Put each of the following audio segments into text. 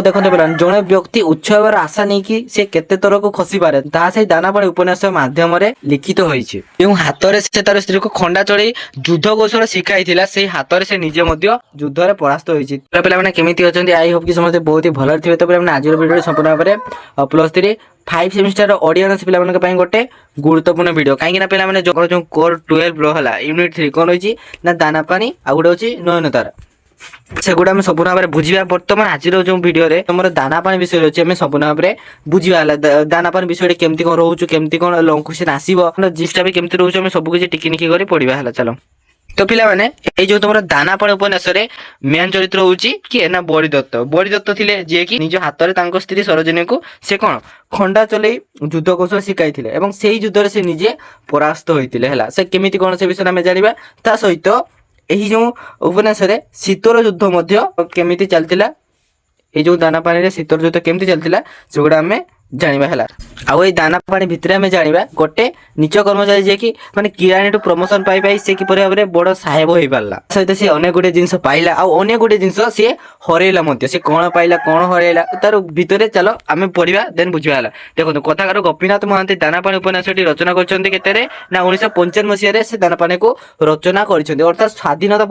ଦେଖନ୍ତୁ ପିଲାମାନେ ଜଣେ ବ୍ୟକ୍ତି ଉଚ୍ଚ ହେବାର ଆଶା ନେଇକି ସେ କେତେ ଥରକୁ ଖସି ପାରେ ତାହା ସେଇ ଦାନାପାଣି ଉପନ୍ୟାସ ମାଧ୍ୟମରେ ଲିଖିତ ହୋଇଛି। ଯେଉଁ ହାତରେ ସେ ତାର ସ୍ତ୍ରୀକୁ ଖଣ୍ଡା ଚଢେଇ ଯୁଦ୍ଧ କୌଶଳ ଶିଖାଇଥିଲା ସେଇ ହାତରେ ସେ ନିଜେ ମଧ୍ୟ ଯୁଦ୍ଧରେ ପରାସ୍ତ ହୋଇଛି। ପିଲାମାନେ କେମିତି ଅଛନ୍ତି? ଆଇ ହୋପ କି ସମସ୍ତେ ବହୁତ ହି ଭଲରେ ଥିବେ। ତ ପିଲାମାନେ ଆଜିର ଭିଡ଼ିଓରେ ସମ୍ପୂର୍ଣ୍ଣ ଭାବରେ +3 5 ସେମିଷ୍ଟାର ଅଡିଏନ୍ସ ପିଲାମାନଙ୍କ ପାଇଁ ଗୋଟେ ଗୁରୁତ୍ୱପୂର୍ଣ୍ଣ ଭିଡ଼ିଓ। କାହିଁକି ନା ପିଲାମାନେ ଯୋଉ କୋର 12 ର ହେଲା ୟୁନିଟ୍ 3 କଣ ରହିଛି ନା ଦାନାପାଣି ଆଉ ଗୋଟେ ହଉଛି ନୟନତାରା। ସେଗୁଡ଼ା ଆମେ ସମ୍ପୂର୍ଣ୍ଣ ଭାବରେ ବୁଝିବା। ବର୍ତ୍ତମାନ ଆଜିର ଯୋଉ ଭିଡ଼ିଓରେ ତମର ଦାନାପାଣି ବିଷୟରେ ଅଛି ଆମେ ସମ୍ପୂର୍ଣ୍ଣ ଭାବରେ ବୁଝିବା ହେଲା। ଦାନାପାଣି ବିଷୟରେ କେମିତି କଣ ରହୁଛୁ, କେମିତି କଣ ଲଙ୍କୁଶିନ ଆସିବ, ଜିନିଷଟା ବି କେମିତି ରହୁଛି ଆମେ ସବୁ କିଛି ଟିକି ନିକି କରି ପଢିବା ହେଲା। ଚାଲ ତ ପିଲାମାନେ ଏଇ ଯୋଉ ତମର ଦାନାପାଣି ଉପନ୍ୟାସରେ ମେନ୍ ଚରିତ୍ର ହଉଛି କିଏ ନା ବଳିଦତ୍ତ। ବଳିଦତ୍ତ ଥିଲେ ଯିଏକି ନିଜ ହାତରେ ତାଙ୍କ ସ୍ତ୍ରୀ ସରୋଜିନୀକୁ ସେ କଣ ଖଣ୍ଡା ଚଲେଇ ଯୁଦ୍ଧ କୌଶଳ ଶିଖାଇଥିଲେ ଏବଂ ସେଇ ଯୁଦ୍ଧରେ ସେ ନିଜେ ପରାସ୍ତ ହୋଇଥିଲେ ହେଲା। ସେ କେମିତି କଣ ସେ ବିଷୟରେ ଆମେ ଜାଣିବା। ତା ସହିତ ଏହି ଯୋଉ ଉପନ୍ୟାସରେ ଶୀତଳ ଯୁଦ୍ଧ ମଧ୍ୟ କେମିତି ଚାଲିଥିଲା, ଏଇ ଯୋଉ ଦାନାପାଣିରେ ଶୀତଳ ଯୁଦ୍ଧ କେମିତି ଚାଲିଥିଲା ସେଗୁଡ଼ା ଆମେ ଜାଣିବା ହେଲା। ଆଉ ଏଇ ଦାନାପାଣି ଭିତରେ ଆମେ ଜାଣିବା ଗୋଟେ ନିଚ କର୍ମଚାରୀ ଯିଏକି ମାନେ କିରାଣୀଠୁ ପ୍ରମୋସନ ପାଇ ପାଇ ସେ କିପରି ଭାବରେ ବଡ ସାହେବ ହେଇପାରିଲା। ସହିତ ସେ ଅନେକ ଗୁଡ଼ିଏ ଜିନିଷ ପାଇଲା ଆଉ ଅନେକ ଗୁଡ଼ିଏ ଜିନିଷ ସିଏ ହରେଇଲା ମଧ୍ୟ। ସେ କଣ ପାଇଲା କଣ ହରେଇଲା ତାର ଭିତରେ ଚାଲ ଆମେ ପଢିବା ଦେନ୍ ବୁଝିବା ହେଲା। ଦେଖନ୍ତୁ କଥାକାର ଗୋପୀନାଥ ମହାନ୍ତି ଦାନାପାଣି ଉପନ୍ୟାସଟି ରଚନା କରିଛନ୍ତି କେତେରେ ନା 1955 ମସିହାରେ ସେ ଦାନାପାଣିକୁ ରଚନା କରିଛନ୍ତି, ଅର୍ଥାତ୍ ସ୍ୱାଧୀନତା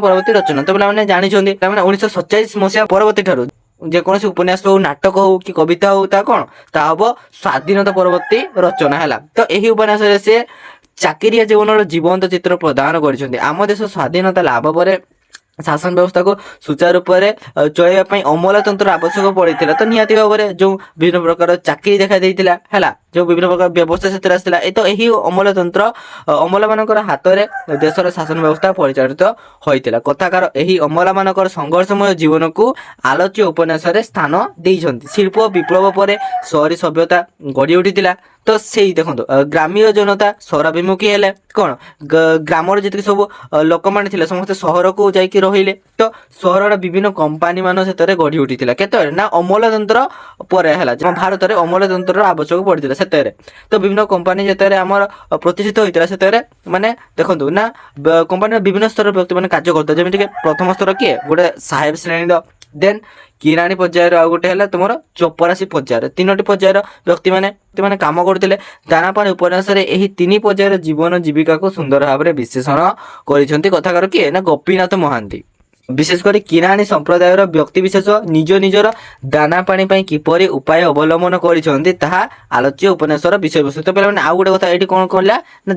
ପରବର୍ତ୍ତୀ ରଚନା। ତ ପିଲାମାନେ ଜାଣିଛନ୍ତି ତାମାନେ 1947 ମସିହା ପରବର୍ତ୍ତୀ ଠାରୁ ଯେକୌଣସି ଉପନ୍ୟାସ ହଉ ନାଟକ ହଉ କି କବିତା ହଉ ତା କଣ ତା ହବ ସ୍ୱାଧୀନତା ପରବର୍ତ୍ତୀ ରଚନା ହେଲା। ତ ଏହି ଉପନ୍ୟାସରେ ସେ ଚାକିରିଆ ଜୀବନର ଜୀବନ୍ତ ଚିତ୍ର ପ୍ରଦାନ କରିଛନ୍ତି। ଆମ ଦେଶ ସ୍ୱାଧୀନତା ଲାଭ ପରେ ଶାସନ ବ୍ୟବସ୍ଥାକୁ ସୁଚାରୁ ରୂପରେ ଚଳାଇବା ପାଇଁ ଅମଲତନ୍ତ୍ର ଆବଶ୍ୟକ ପଡିଥିଲା। ତ ନିହାତି ଭାବରେ ଯୋଉ ବିଭିନ୍ନ ପ୍ରକାର ଚାକିରି ଦେଖା ଦେଇଥିଲା ହେଲା, ଯୋଉ ବିଭିନ୍ନ ପ୍ରକାର ବ୍ୟବସ୍ଥା ସେଥିରେ ଆସିଥିଲା ତ ଏହି ଅମଲ ମାନଙ୍କର ହାତରେ ଦେଶର ଶାସନ ବ୍ୟବସ୍ଥା ପରିଚାଳିତ ହୋଇଥିଲା। କଥାକାର ଏହି ଅମଲା ମାନଙ୍କର ସଂଘର୍ଷମୟ ଜୀବନକୁ ଆଲୋଚ୍ୟ ଉପନ୍ୟାସରେ ସ୍ଥାନ ଦେଇଛନ୍ତି। ଶିଳ୍ପ ବିପ୍ଳବ ପରେ ସହରୀ ସଭ୍ୟତା ଗଢି ଉଠିଥିଲା। ତ ସେଇ ଦେଖନ୍ତୁ ଗ୍ରାମୀଣ ଜନତା ସହରାଭିମୁଖୀ ହେଲେ କଣ ଗ୍ରାମର ଯେତିକି ସବୁ ଲୋକମାନେ ଥିଲେ ସମସ୍ତେ ସହରକୁ ଯାଇକି ରହିଲେ। ତ ସହରର ବିଭିନ୍ନ କମ୍ପାନୀ ମାନ ସେଥିରେ ଗଢି ଉଠିଥିଲା। କେତେବେଳେ ନା ଅମଲତନ୍ତ୍ର ପରେ ହେଲା, ଭାରତରେ ଅମଲତନ୍ତ୍ରର ଆବଶ୍ୟକ ପଡିଥିଲା ସେତେବେଳେ। ତ ବିଭିନ୍ନ କମ୍ପାନୀ ଯେତେବେଳେ ଆମର ପ୍ରତିଷ୍ଠିତ ହୋଇଥିଲା ସେତେବେଳେ ମାନେ ଦେଖନ୍ତୁ ନା କମ୍ପାନୀର ବିଭିନ୍ନ ସ୍ତରର ବ୍ୟକ୍ତି ମାନେ କାର୍ଯ୍ୟ କରୁଥିଲେ। ଯେମିତିକି ପ୍ରଥମ ସ୍ତର କିଏ ଗୋଟେ ସାହେବ ଶ୍ରେଣୀର, ଦେନ୍ କିରାଣୀ ପର୍ଯ୍ୟାୟର, ଆଉ ଗୋଟେ ହେଲା ତୁମର ଚପରାସୀ ପର୍ଯ୍ୟାୟର। ତିନୋଟି ପର୍ଯ୍ୟାୟର ବ୍ୟକ୍ତିମାନେ କାମ କରୁଥିଲେ। ଦାନାପାଣି ଉପନ୍ୟାସରେ ଏହି 3 ପର୍ଯ୍ୟାୟର ଜୀବନ ଜୀବିକାକୁ ସୁନ୍ଦର ଭାବରେ ବିଶ୍ଳେଷଣ କରିଛନ୍ତି କଥାକାର କିଏ ନା ଗୋପୀନାଥ ମହାନ୍ତି। ବିଶେଷ କରି କିରାଣୀ ସମ୍ପ୍ରଦାୟର ବ୍ୟକ୍ତିବିଶେଷ ନିଜ ନିଜର ଦାନାପାଣି ପାଇଁ କିପରି ଉପାୟ ଅବଲମ୍ବନ କରିଛନ୍ତି ତାହା ଆଲୋଚ୍ୟ ଉପନ୍ୟାସର ବିଷୟବସ୍ତୁ। ତ ପିଲାମାନେ ଆଉ ଗୋଟେ କଥା ଏଇଠି କଣ କହିଲା ନା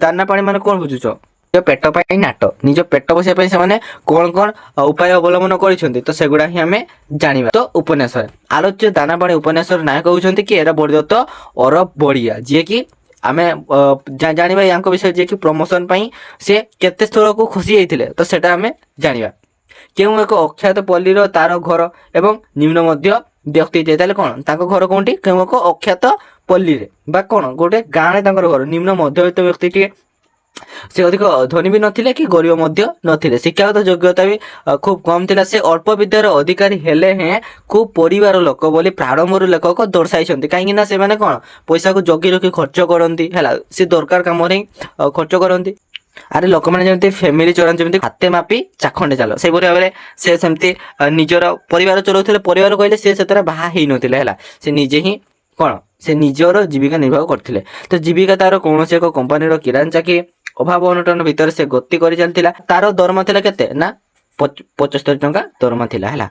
ଦାନାପାଣି ମାନେ କଣ ବୁଝୁଛ? ନିଜ ପେଟ ପାଇଁ ନାଟ, ନିଜ ପେଟ ବସିବା ପାଇଁ ସେମାନେ କଣ ଉପାୟ ଅବଲମ୍ବନ କରିଛନ୍ତି ତ ସେଗୁଡା ହିଁ ଆମେ ଜାଣିବା। ତ ଉପନ୍ୟାସରେ ଆଲୋଚ୍ୟ ଦାନାପାଣି ଉପନ୍ୟାସର ନାୟକ ହଉଛନ୍ତି କି ଏରା ବଳିଦତ୍ତ ଅରବ ବଳିଆ, ଯିଏକି ଆମେ ଜାଣିବା ୟାଙ୍କ ବିଷୟରେ, ଯିଏକି ପ୍ରମୋସନ ପାଇଁ ସେ କେତେ ସ୍ଥଳକୁ ଖସି ଯାଇଥିଲେ ତ ସେଟା ଆମେ ଜାଣିବା। କେଉଁ ଏକ ଅଖ୍ୟାତ ପଲ୍ଲୀର ତାର ଘର ଏବଂ ନିମ୍ନ ମଧ୍ୟ ବ୍ୟକ୍ତି ଥିଲେ। ତାହେଲେ କଣ ତାଙ୍କ ଘର କୋଉଠି? କେଉଁ ଏକ ଅଖ୍ୟାତ ପଲ୍ଲୀରେ ବା କଣ ଗୋଟେ ଗାଁରେ ତାଙ୍କର ଘର। ନିମ୍ନ ମଧ୍ୟବିତ୍ତ ବ୍ୟକ୍ତିଟିଏ, ସେ ଅଧିକ ଧନୀ ବି ନଥିଲେ କି ଗରିବ ମଧ୍ୟ ନଥିଲେ। ଶିକ୍ଷାଗତ ଯୋଗ୍ୟତା ବି ଖୁବ କମ ଥିଲା। ସେ ଅଳ୍ପ ବିଦ୍ୟାର ଅଧିକାରୀ ହେଲେ ହେଁ ଖୁବ ପରିବାର ଲୋକ ବୋଲି ପ୍ରାରମ୍ଭରୁ ଲେଖକ ଦର୍ଶାଇଛନ୍ତି। କାହିଁକି ନା ସେମାନେ କଣ ପଇସାକୁ ଜଗି ରଖି ଖର୍ଚ୍ଚ କରନ୍ତି ହେଲା, ସେ ଦରକାର କାମରେ ଖର୍ଚ୍ଚ କରନ୍ତି। ଆରେ ଲୋକମାନେ ଯେମିତି ଫ୍ୟାମିଲି ଚଳାନ୍ତି, ଯେମିତି ହାତେ ମାପି ଚାଖଣ୍ଡେ ଚାଲ, ସେଇଭଳି ଭାବରେ ସେ ସେମିତି ନିଜର ପରିବାର ଚଳାଉଥିଲେ। ପରିବାର କହିଲେ ସେ ସେଥିରେ ବାହା ହେଇନଥିଲେ ହେଲା, ସେ ନିଜେ ହିଁ କଣ ସେ ନିଜର ଜୀବିକା ନିର୍ବାହ କରିଥିଲେ। ତ ଜୀବିକା ତାର କୌଣସି ଏକ କମ୍ପାନୀର କିରାଣୀ ଚାକିରି ଅଭାବ ଅନଟନ ଭିତରେ ସେ ଗତି କରି ଚାଲିଥିଲା। ତାର ଦରମା ଥିଲା କେତେ ନା 75 ଟଙ୍କା ଦରମା ଥିଲା ହେଲା।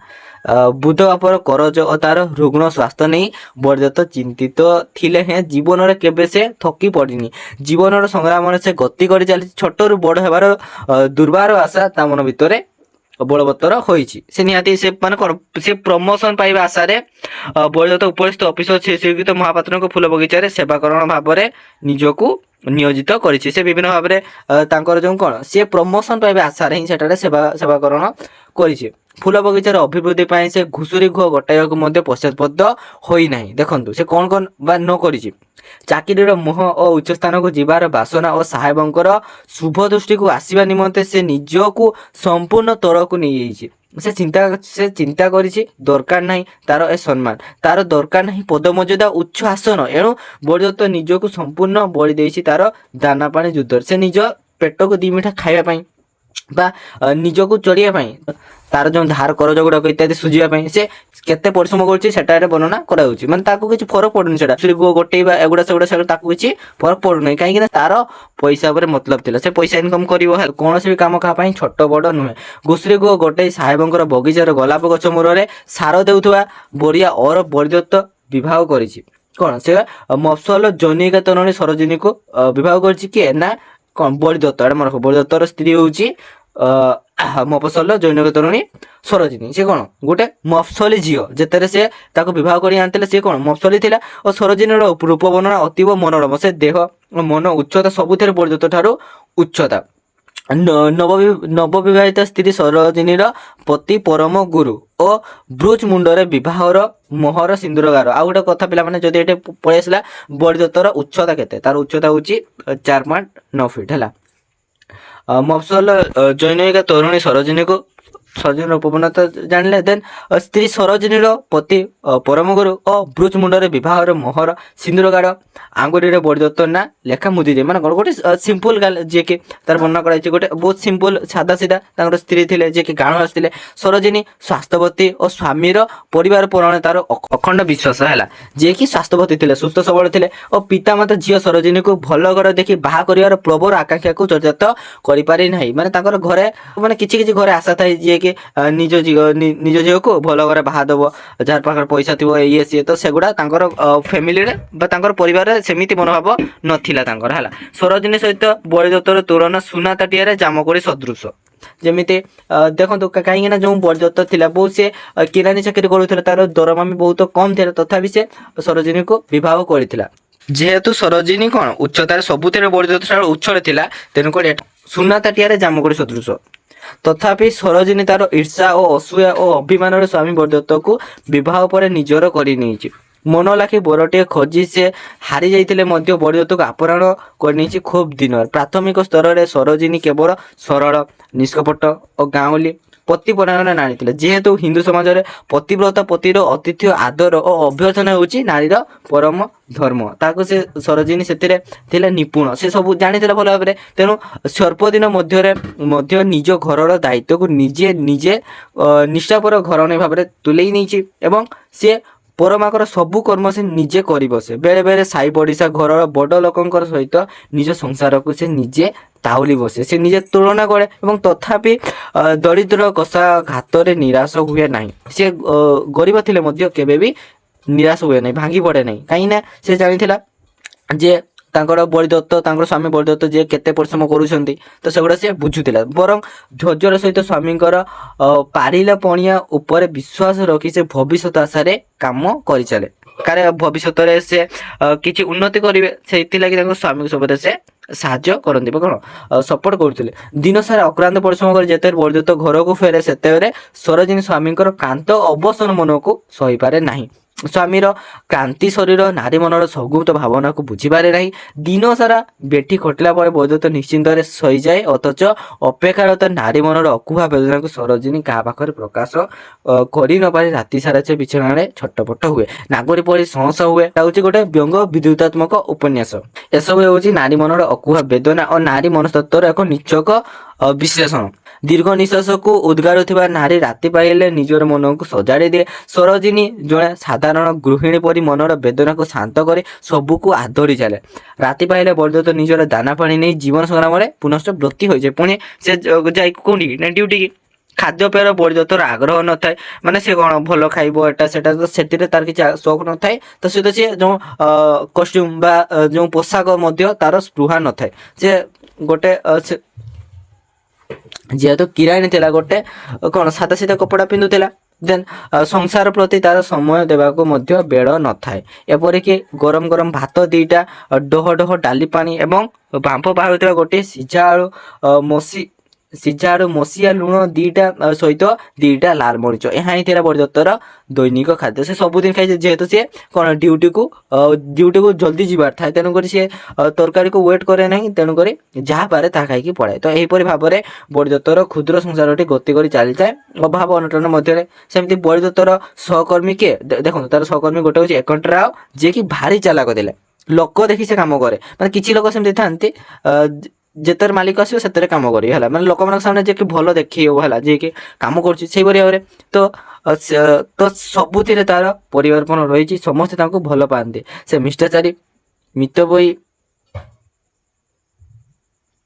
ବୁଧ ବାପର କରଜ ଓ ତାର ରୁଗ୍ଣ ସ୍ୱାସ୍ଥ୍ୟ ନେଇ ବଳିଦତ୍ତ ଚିନ୍ତିତ ଥିଲେ ହେଁ ଜୀବନରେ କେବେ ସେ ଥକି ପଡ଼ିନି। ଜୀବନର ସଂଗ୍ରାମରେ ସେ ଗତି କରି ଚାଲିଛି। ଛୋଟରୁ ବଡ଼ ହେବାର ଦୁର୍ବାର ଆଶା ତା ମନ ଭିତରେ ବଳବତ୍ତର ହୋଇଛି। ସେ ନିହାତି ସେ ମାନେ କଣ ସେ ପ୍ରମୋସନ ପାଇବା ଆଶାରେ ବଳିଦତ୍ତ ଉପରିସ୍ଥ ଅଫିସର ଶ୍ରୀଯୁକ୍ତ ମହାପାତ୍ରଙ୍କ ଫୁଲ ବଗିଚାରେ ସେବାକରଣ ଭାବରେ ନିଜକୁ ନିୟୋଜିତ କରିଛି। ସେ ବିଭିନ୍ନ ଭାବରେ ତାଙ୍କର ଯୋଉ କଣ ସେ ପ୍ରମୋସନ ପାଇବା ଆଶାରେ ହିଁ ସେଠାରେ ସେବାକରଣ କରିଛି। ଫୁଲ ବଗିଚାର ଅଭିବୃଦ୍ଧି ପାଇଁ ସେ ଘୁଷୁରୀ ଘୁଅ ଗୋଟାଇବାକୁ ମଧ୍ୟ ପଶ୍ଚାତପଦ ହୋଇନାହିଁ। ଦେଖନ୍ତୁ ସେ କଣ ବା ନ କରିଛି, ଚାକିରିର ମୋହ ଓ ଉଚ୍ଚ ସ୍ଥାନକୁ ଯିବାର ବାସନା ଓ ସାହେବଙ୍କର ଶୁଭ ଦୃଷ୍ଟିକୁ ଆସିବା ନିମନ୍ତେ ସେ ନିଜକୁ ସମ୍ପୂର୍ଣ୍ଣ ତଳକୁ ନେଇଯାଇଛି। ସେ ଚିନ୍ତା କରିଛି ଦରକାର ନାହିଁ ତାର ଏ ସମ୍ମାନ, ତାର ଦରକାର ନାହିଁ ପଦମର୍ଯ୍ୟାଦା ଉଚ୍ଚ ଆସନ। ଏଣୁ ବଳିଦତ୍ତ ନିଜକୁ ସମ୍ପୂର୍ଣ୍ଣ ବଳି ଦେଇଛି ତାର ଦାନାପାଣି ଯୁଦ୍ଧରେ। ସେ ନିଜ ପେଟକୁ 2 ମୁଠା ଖାଇବା ପାଇଁ ବା ନିଜକୁ ଚଳିବା ପାଇଁ ତାର ଯେଉଁ ଧାର କରଜ ଗୁଡାକ ଇତ୍ୟାଦି ସୁଝିବା ପାଇଁ ସେ କେତେ ପରିଶ୍ରମ କରୁଛି ସେଟାରେ ବର୍ଣ୍ଣନା କରାଯାଉଛି। ମାନେ ତାକୁ କିଛି ଫରକ ପଡୁନି, ସେଟା ଗୋଟେଇବା ଏଗୁଡା ସେଗୁଡା ସେଗୁଡା ତାକୁ କିଛି ଫରକ ପଡୁନାହିଁ, କାହିଁକି ନା ତାର ପଇସା ଉପରେ ମତଲବ ଥିଲା, ସେ ପଇସା ଇନକମ କରିବ। କୌଣସି ବି କାମ କାହା ପାଇଁ ଛୋଟ ବଡ ନୁହେଁ। ଘୁଷୁରୀ ଗୁଅ ଗୋଟେ ସାହେବଙ୍କର ବଗିଚାର ଗୋଲାପ ଗଛ ମୂଳରେ ସାର ଦେଉଥିବା ବଢିଆ ଅର ବରଦତ୍ତ ବିବାହ କରିଛି। କଣ ସେ ମଫସଲ ଜନୈକା ତରୁଣୀ ସରୋଜିନୀକୁ ବିବାହ କରିଛି କିଏ ନା କଣ ବଳିଦତ୍ତ। ଏଟା ମନେ ରଖ, ବଳିଦତ୍ତର ସ୍ତ୍ରୀ ହଉଛି ମଫସଲ ଜନୈକା ତରୁଣୀ ସରୋଜିନୀ। ସେ କଣ ଗୋଟେ ମଫସଲି ଝିଅ, ଯେତେବେଳେ ସେ ତାକୁ ବିବାହ କରି ଆଣିଥିଲେ ସେ କଣ ମଫସଲି ଥିଲା। ଓ ସରୋଜିନୀର ରୂପ ବର୍ଣ୍ଣନା ଅତୀବ ମନୋରମ, ସେ ଦେହ ମନ ଉଚ୍ଚତା ସବୁଥିରେ ବଳିଦତ୍ତ ଠାରୁ ଉଚ୍ଚତା। ନବବିବାହିତା ସ୍ତ୍ରୀ ସରୋଜିନୀର ପତି ପରମ ଗୁରୁ ଓ ବ୍ରୁଜ ମୁଣ୍ଡରେ ବିବାହର ମୋହର ସିନ୍ଦୁରଗାର। ଆଉ ଗୋଟେ କଥା ପିଲାମାନେ ଯଦି ଏଠି ପଳେଇ ଆସିଲା, ବଳିଦତ୍ତର ଉଚ୍ଚତା କେତେ, ତାର ଉଚ୍ଚତା ହଉଛି 4.9 ଫିଟ ହେଲା। ମଫସଲ ଜନୈକା ତରୁଣୀ ସରୋଜିନୀକୁ ସରୋଜିନୀର ଉପବର୍ଣ୍ଣନା ଜାଣିଲେ। ଦେନ୍ ସ୍ତ୍ରୀ ସରୋଜିନୀର ପତି ପରମଗୁରୁ ଓ ବ୍ରୁଜ ମୁଣ୍ଡରେ ବିବାହର ମୋହର ସିନ୍ଦୁରଗାର ଆଙ୍ଗୁଠିରେ ବଳିଦତ୍ତ ନା ଲେଖା ମୁଦିରେ। ମାନେ ଗୋଟେ ସିମ୍ପଲ ଗାର୍ଲ ଯିଏକି ତାର ବର୍ଣ୍ଣନା କରାଯାଇଛି, ଗୋଟେ ବହୁତ ସିମ୍ପଲ ସାଧା ସିଧା ତାଙ୍କର ସ୍ତ୍ରୀ ଥିଲେ ଯିଏକି ଗାଁୁ ଆସିଥିଲେ। ସରୋଜିନୀ ସ୍ୱାସ୍ଥ୍ୟବତୀ ଓ ସ୍ୱାମୀର ପରିବାର ପୁରାଣେ ତାର ଅଖଣ୍ଡ ବିଶ୍ୱାସ ହେଲା, ଯିଏକି ସ୍ୱାସ୍ଥ୍ୟବତୀ ଥିଲେ, ସୁସ୍ଥ ସବଳ ଥିଲେ ଓ ପିତାମାତା ଝିଅ ସରୋଜିନୀକୁ ଭଲ ଘର ଦେଖି ବାହା କରିବାର ପ୍ରବଳ ଆକାଂକ୍ଷାକୁ ଚରିତାର୍ଥ କରିପାରି ନାହିଁ। ମାନେ ତାଙ୍କର ଘରେ ମାନେ କିଛି କିଛି ଘରେ ଆଶା ଥାଏ ଯିଏକି ନିଜ ଝିଅକୁ ଭଲ ଘରେ ବାହା ଦବ, ଯାହାର ପାଖରେ ପଇସା ଥିବ ଇଏ ସିଏ, ତ ସେଗୁଡା ତାଙ୍କର ଫ୍ୟାମିଲିରେ ବା ତାଙ୍କର ପରିବାରରେ ସେମିତି ମନୋଭାବ ନଥିଲା ତାଙ୍କର ହେଲା। ସରୋଜିନୀ ସହିତ ବଳିଦତ୍ତର ତୁଳନା ସୁନା ତାଟିଆରେ ଜାମକୋଳି ସଦୃଶ। ଯେମିତି ଦେଖନ୍ତୁ କାହିଁକି ନା ଯୋଉ ବଳିଦତ୍ତ ଥିଲା ବହୁତ ସେ କିରାନୀ ଚାକିରି କରୁଥିଲା, ତାର ଦରମା ବି ବହୁତ କମ ଥିଲା, ତଥାପି ସେ ସରୋଜିନୀକୁ ବିବାହ କରିଥିଲା। ଯେହେତୁ ସରୋଜିନୀ କଣ ଉଚ୍ଚତାରେ ସବୁଥିରେ ବଳିଦତ୍ତ ଠାରୁ ଉଚ୍ଚରେ ଥିଲା, ତେଣୁକରି ସୁନା ତାଟିଆରେ ଜାମକୋଳି ସଦୃଶ। ତଥାପି ସରୋଜିନୀ ତାର ଈର୍ଷା ଓ ଅସୂୟା ଓ ଅଭିମାନରେ ସ୍ୱାମୀ ବଳିଦତ୍ତକୁ ବିବାହ ପରେ ନିଜର କରିନେଇଛି। ମନ ଲାଖି ବରଟିଏ ଖୋଜି ସେ ହାରି ଯାଇଥିଲେ ମଧ୍ୟ ବଳିଦତ୍ତକୁ ଆପଣାର କରିନେଇଛି ଖୁବ୍ ଦିନରେ। ପ୍ରାଥମିକ ସ୍ତରରେ ସରୋଜିନୀ କେବଳ ସରଳ ନିଷ୍କପଟ ଓ ଗାଉଁଲି ପତିପରାୟଣ ନାରୀ ଥିଲେ। ଯେହେତୁ ହିନ୍ଦୁ ସମାଜରେ ପତିବ୍ରତ ପତିର ଅତିଥ୍ୟ ଆଦର ଓ ଅଭ୍ୟର୍ଥନା ହେଉଛି ନାରୀର ପରମ ଧର୍ମ, ତାକୁ ସେ ସରୋଜିନୀ ସେଥିରେ ଥିଲେ ନିପୁଣ, ସେ ସବୁ ଜାଣିଥିଲା ଭଲ ଭାବରେ। ତେଣୁ ସ୍ୱଳ୍ପ ଦିନ ମଧ୍ୟରେ ମଧ୍ୟ ନିଜ ଘରର ଦାୟିତ୍ୱକୁ ନିଜେ ନିଷ୍ଠାପର ଘରଣୀ ଭାବରେ ତୁଲେଇ ନେଇଛି ଏବଂ ସେ ପରମାଙ୍କର ସବୁ କର୍ମ ସେ ନିଜେ କରି ବସେ। ବେଳେ ବେଳେ ସାହି ପଡ଼ିଶା ଘରର ବଡ଼ ଲୋକଙ୍କର ସହିତ ନିଜ ସଂସାରକୁ ସେ ନିଜେ ତାଉଲି ବସେ, ସେ ନିଜେ ତୁଳନା କରେ ଏବଂ ତଥାପି ଦରିଦ୍ର କଷା ଘାତରେ ନିରାଶ ହୁଏ ନାହିଁ। ସେ ଗରିବ ଥିଲେ ମଧ୍ୟ କେବେ ବି ନିରାଶ ହୁଏ ନାହିଁ, ଭାଙ୍ଗି ପଡ଼େ ନାହିଁ, କାହିଁକିନା ସେ ଜାଣିଥିଲା ଯେ ତାଙ୍କର ବଳିଦତ୍ତ ତାଙ୍କର ସ୍ୱାମୀ ବଳିଦତ୍ତ ଯିଏ କେତେ ପରିଶ୍ରମ କରୁଛନ୍ତି, ତ ସେଗୁଡ଼ା ସେ ବୁଝୁଥିଲା। ବରଂ ଧୈର୍ଯ୍ୟର ସହିତ ସ୍ୱାମୀଙ୍କର ପାରିଲା ପଣିଆ ଉପରେ ବିଶ୍ୱାସ ରଖି ସେ ଭବିଷ୍ୟତ ଆଶାରେ କାମ କରିଚାଲେ। କାରଣ ଭବିଷ୍ୟତରେ ସେ କିଛି ଉନ୍ନତି କରିବେ, ସେଇଥିଲାଗି ତାଙ୍କ ସ୍ୱାମୀଙ୍କ ସବୁବେଳେ ସେ ସାହାଯ୍ୟ କରନ୍ତି ବା କଣ ସପୋର୍ଟ କରୁଥିଲେ। ଦିନ ସାରା ଅକ୍ଳାନ୍ତ ପରିଶ୍ରମ କରି ଯେତେବେଳେ ବଳିଦତ୍ତ ଘରକୁ ଫେରେ, ସେତେବେଳେ ସରୋଜିନୀ ସ୍ୱାମୀଙ୍କର କ୍ଳାନ୍ତ ଅବସର ମନକୁ ସହିପାରେ ନାହିଁ। ସ୍ୱାମୀର କ୍ରାନ୍ତି ଶରୀର ନାରୀ ମନର ସଗୁପ୍ତ ଭାବନାକୁ ବୁଝିପାରେ ନାହିଁ। ଦିନ ସାରା ବେଠି ଖଟିଲା ପରେ ବଳିଦତ୍ତ ନିଶ୍ଚିନ୍ତରେ ଶୋଇଯାଏ, ଅଥଚ ଅପେକ୍ଷାରତ ନାରୀ ମନର ଅକୁହା ବେଦନାକୁ ସରୋଜିନୀ କାହା ପାଖରେ ପ୍ରକାଶ କରି ନପାରି ରାତି ସାରା ସେ ବିଛଣାରେ ଛଟପଟ ହୁଏ, ନାଗରୀ ପରି ସଂଶୟ ହୁଏ। ତା ହଉଛି ଗୋଟେ ବ୍ୟଙ୍ଗ ବିଦ୍ୟୁତାତ୍ମକ ଉପନ୍ୟାସ। ଏସବୁ ହେଉଛି ନାରୀ ମନର ଅକୁହା ବେଦନା ଓ ନାରୀ ମନସ୍ତତ୍ୱର ଏକ ନିଚ୍ଛକ ବିଶ୍ଳେଷଣ। ଦୀର୍ଘ ନିଶ୍ୱାସକୁ ଉଦ୍ଗାରୁଥିବା ନାରୀ ରାତି ପାଇଲେ ନିଜର ମନକୁ ସଜାଡ଼ି ଦିଏ। ସରୋଜିନୀ ଜଣେ ସାଧାରଣ ଗୃହିଣୀ ପରି ମନର ବେଦନାକୁ ଶାନ୍ତ କରି ସବୁକୁ ଆଦରି ଚାଲେ। ରାତି ପାଇଲେ ବଳିଦତ୍ତ ନିଜର ଦାନା ପାଣି ନେଇ ଜୀବନ ସଂଗ୍ରାମରେ ପୁନଶ୍ଚ ବ୍ରତୀ ହୋଇଯାଏ। ପୁଣି ସେ ଯାଇ କୋଉଠି ନା ଡ୍ୟୁଟି କି। ଖାଦ୍ୟପେୟର ବଳିଦତ୍ତର ଆଗ୍ରହ ନଥାଏ, ମାନେ ସେ କଣ ଭଲ ଖାଇବ ଏଟା ସେଟା, ତ ସେଥିରେ ତାର କିଛି ସୌକ ନଥାଏ। ତ ସହିତ ସିଏ ଯୋଉ କଷ୍ଟ୍ୟୁମ ବା ଯୋଉ ପୋଷାକ ମଧ୍ୟ ତାର ସ୍ପୃହା ନଥାଏ। ସେ ଗୋଟେ ଯେହେତୁ କିରାଣୀ ଥିଲା, ଗୋଟେ କଣ ସାଧା ସିଧା କପଡ଼ା ପିନ୍ଧୁଥିଲା। ଦେନ୍ ସଂସାର ପ୍ରତି ତାର ସମୟ ଦେବାକୁ ମଧ୍ୟ ବେଳ ନଥାଏ। ଏପରିକି ଗରମ ଗରମ ଭାତ ଦିଟା, ଡହ ଡହ ଡାଲି ପାଣି ଏବଂ ବାମ୍ଫ ବାହାରୁଥିବା ଗୋଟିଏ ସିଝା ଆଳୁ ମସିଆ ଲୁଣ ଦିଟା ସହିତ ଦିଟା ଲାଲ ମରିଚ, ଏହା ହିଁ ଥିଲା ବଳିଦତ୍ତର ଦୈନିକ ଖାଦ୍ୟ। ସେ ସବୁଦିନ ଖାଇছে, ଯେହେତୁ ସିଏ କଣ ଡ୍ୟୁଟିକୁ ଜଲ୍ଦି ଯିବାର ଥାଏ, ତେଣୁକରି ସିଏ ତରକାରୀକୁ ୱେଟ୍ କରେ ନାହିଁ, ତେଣୁକରି ଯାହା ପାରେ ତାହା ଖାଇକି ପଳାଏ। ତ ଏହିପରି ଭାବରେ ବଳିଦତ୍ତର କ୍ଷୁଦ୍ର ସଂସାରଟି ଗତି କରି ଚାଲିଥାଏ ଅଭାବ ଅନଟନ ମଧ୍ୟରେ। ସେମିତି ବଳିଦତ୍ତର ସହକର୍ମୀ କିଏ ଦେଖନ୍ତୁ, ତାର ସହକର୍ମୀ ଗୋଟେ ହଉଛି ଏକଣ୍ଠ ରାଓ, ଯିଏକି ଭାରି ଚାଲାକ ଥିଲେ, ଲୋକ ଦେଖି ସେ କାମ କରେ। ମାନେ କିଛି ଲୋକ ସେମିତି ଥାନ୍ତି ଯେତେବେଳେ ମାଲିକ ଆସିବ ସେତେବେଳେ କାମ କରିବେ ହେଲା, ମାନେ ଲୋକମାନଙ୍କ ସାମ୍ନାରେ ଯିଏକି ଭଲ ଦେଖେଇ ହବ ହେଲା, ଯିଏକି କାମ କରୁଛି ସେଇପରି ଭାବରେ। ତ ତ ସବୁଥିରେ ତାର ପରିବର୍ତ୍ତନ ରହିଛି, ସମସ୍ତେ ତାଙ୍କୁ ଭଲ ପାଆନ୍ତି। ସେ ମିଷ୍ଟାଚାରୀ, ମିତବୋଇ